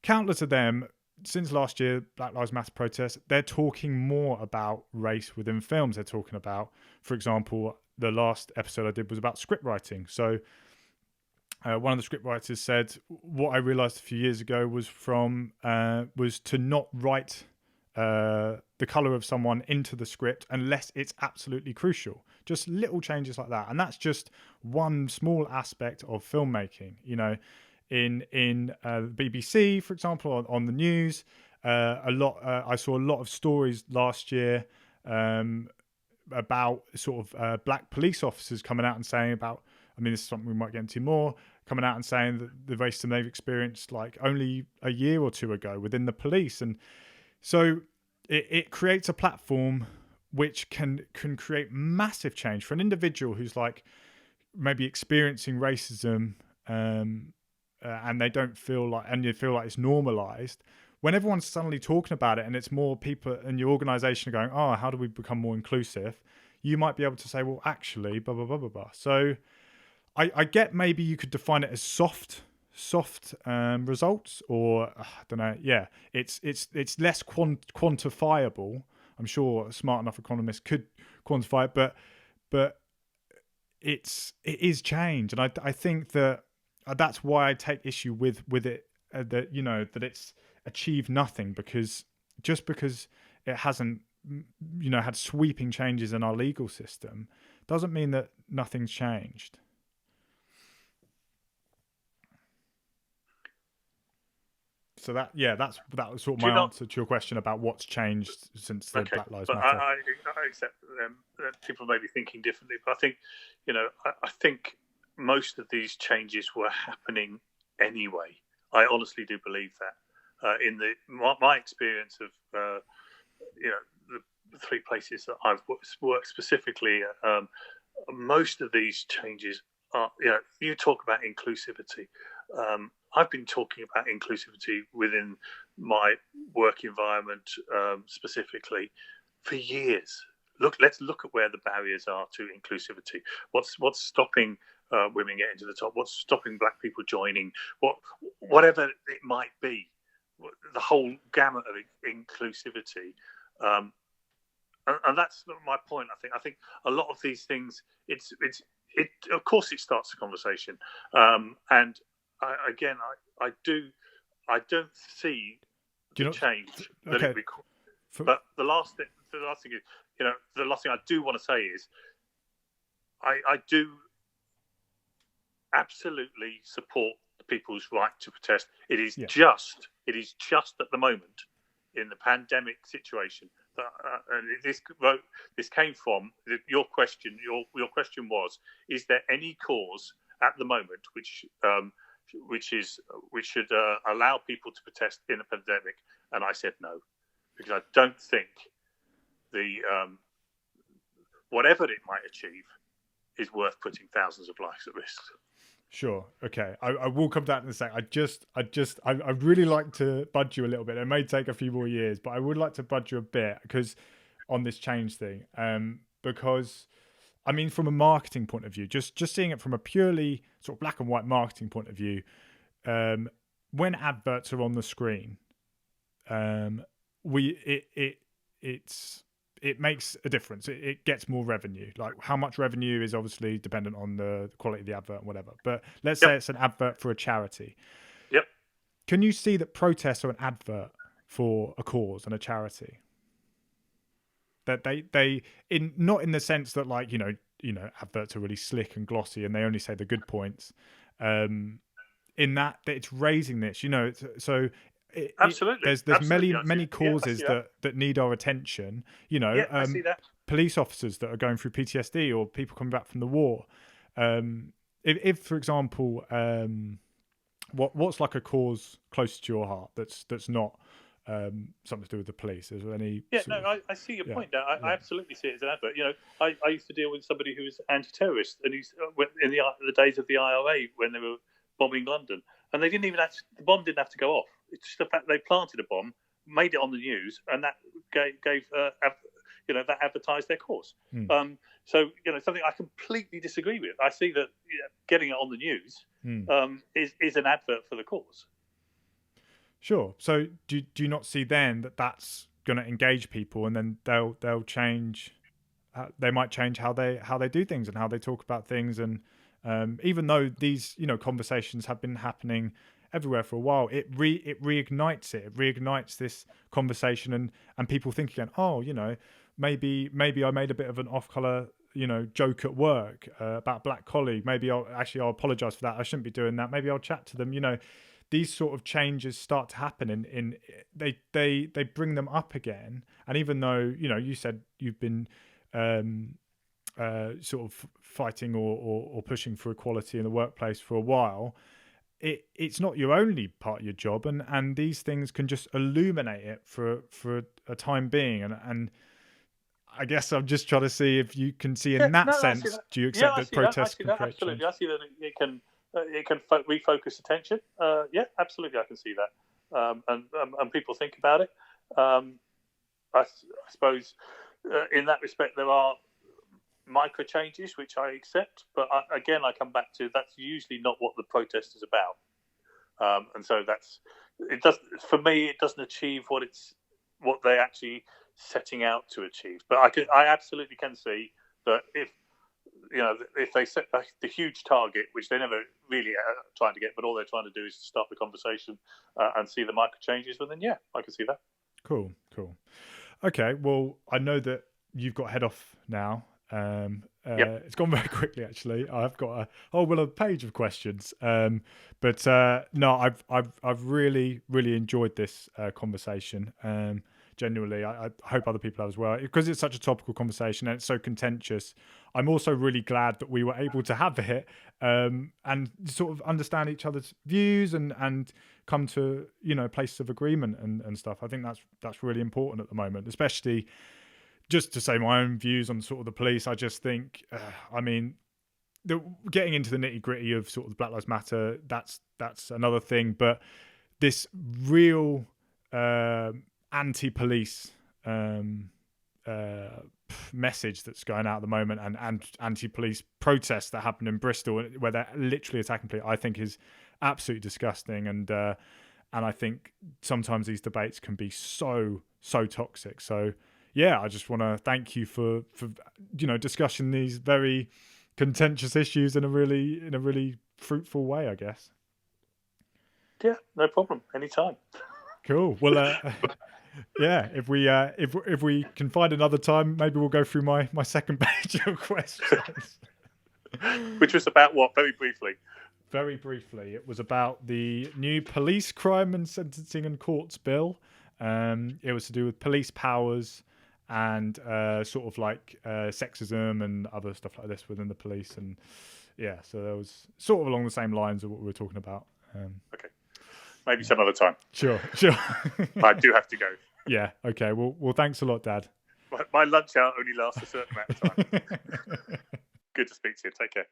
Countless of them since last year, Black Lives Matter protests, they're talking more about race within films. They're talking about, for example, the last episode I did was about script writing. So one of the script writers said, what I realized a few years ago was to not write the color of someone into the script unless it's absolutely crucial. Just little changes like that. And that's just one small aspect of filmmaking. In the BBC, for example, on the news, I saw a lot of stories last year about sort of black police officers coming out and saying about, this is something we might get into more, coming out and saying that the racism they've experienced like only a year or two ago within the police. And so it creates a platform which can create massive change for an individual who's like maybe experiencing racism, and they don't feel like, and you feel like it's normalized. When everyone's suddenly talking about it, and it's more people in your organization going, oh, how do we become more inclusive? You might be able to say, well, actually, blah, blah, blah, blah, blah. So I get maybe you could define it as soft results, or I don't know. Yeah, it's less quantifiable, I'm sure a smart enough economist could quantify it, but it is change, and I think that that's why I take issue with it, that that it's achieved nothing, because it hasn't had sweeping changes in our legal system doesn't mean that nothing's changed. So that was sort of my answer to your question about what's changed since the Black Lives Matter. I accept that people may be thinking differently, but I think I think most of these changes were happening anyway. I honestly do believe that. In my experience of the three places that I've worked specifically, most of these changes are, you talk about inclusivity. I've been talking about inclusivity within my work environment specifically for years. Let's look at where the barriers are to inclusivity. What's stopping women getting to the top? What's stopping Black people joining? Whatever it might be, the whole gamut of inclusivity. And that's my point. I think a lot of these things. It of course it starts a conversation, and I don't see the change that it requires. But the last thing is, the last thing I do want to say is, I do absolutely support the people's right to protest. It is just at the moment in the pandemic situation that this came from your question. Your question was: is there any cause at the moment which should allow people to protest in a pandemic? And I said no, because I don't think the whatever it might achieve is worth putting thousands of lives at risk. Sure. Okay. I will come back in a sec. I really like to budge you a little bit. It may take a few more years, but I would like to budge you a bit on this change thing. Because I mean, from a marketing point of view, just seeing it from a purely sort of black and white marketing point of view, when adverts are on the screen, it makes a difference. It gets more revenue. Like, how much revenue is obviously dependent on the quality of the advert and whatever. But let's say it's an advert for a charity. Yep. Can you see that protests are an advert for a cause and a charity? That they not in the sense that, like, adverts are really slick and glossy and they only say the good points. In that it's raising this, absolutely. There's many causes that need our attention. I see that. Police officers that are going through PTSD, or people coming back from the war. If for example, what's like a cause close to your heart that's not something to do with the police? Is there any? I see your point. I absolutely see it as an advert. I used to deal with somebody who was anti-terrorist, and he's in the days of the IRA when they were bombing London, and they didn't even the bomb didn't have to go off. It's just the fact they planted a bomb, made it on the news, and that gave that advertised their cause. So something I completely disagree with. I see that getting it on the news is an advert for the cause. Sure. So do you not see then that that's going to engage people, and then they'll change? They might change how they do things and how they talk about things, and even though these conversations have been happening everywhere for a while, it reignites it. It reignites this conversation, and people think again, maybe I made a bit of an off-color joke at work about a black colleague. Maybe I'll apologize for that. I shouldn't be doing that. Maybe I'll chat to them. These sort of changes start to happen, they bring them up again. And even though you said you've been sort of fighting or pushing for equality in the workplace for a while, it's not your only part of your job, and these things can just illuminate it for a time being, and I guess I'm just trying to see if you can see in that sense. Do you accept that protests can create absolutely change? I see that it can refocus attention. Absolutely, I can see that, and people think about it. I suppose in that respect there are micro changes which I accept, but I come back to that's usually not what the protest is about, and so it does for me. It doesn't achieve what they actually setting out to achieve. But I absolutely can see that if they set the huge target, which they never really are trying to get, but all they're trying to do is to start the conversation and see the micro changes, well then yeah, I can see that. Cool. Okay, well, I know that you've got to head off now. Yep. It's gone very quickly, actually. I've got a page of questions. But no, I've really enjoyed this conversation. Genuinely, I hope other people have as well, because it's such a topical conversation and it's so contentious. I'm also really glad that we were able to have it and sort of understand each other's views and come to places of agreement and stuff. I think that's really important at the moment, especially. Just to say my own views on sort of the police, I just think, getting into the nitty gritty of sort of the Black Lives Matter, that's another thing. But this real anti-police message that's going out at the moment, and anti-police protests that happen in Bristol, where they're literally attacking police, I think is absolutely disgusting. And I think sometimes these debates can be so toxic. So. Yeah, I just want to thank you for discussing these very contentious issues in a really fruitful way, I guess. Yeah, no problem. Anytime. Cool. Well, yeah. If we can find another time, maybe we'll go through my second page of questions. Which was about what? Very briefly. Very briefly, it was about the new Police Crime and Sentencing and Courts Bill. It was to do with police powers. And sort of like sexism and other stuff like this within the police. And yeah, so that was sort of along the same lines of what we were talking about. Okay. Maybe some other time. Sure. I do have to go. Yeah, okay. Well, thanks a lot, Dad. My lunch hour only lasts a certain amount of time. Good to speak to you. Take care.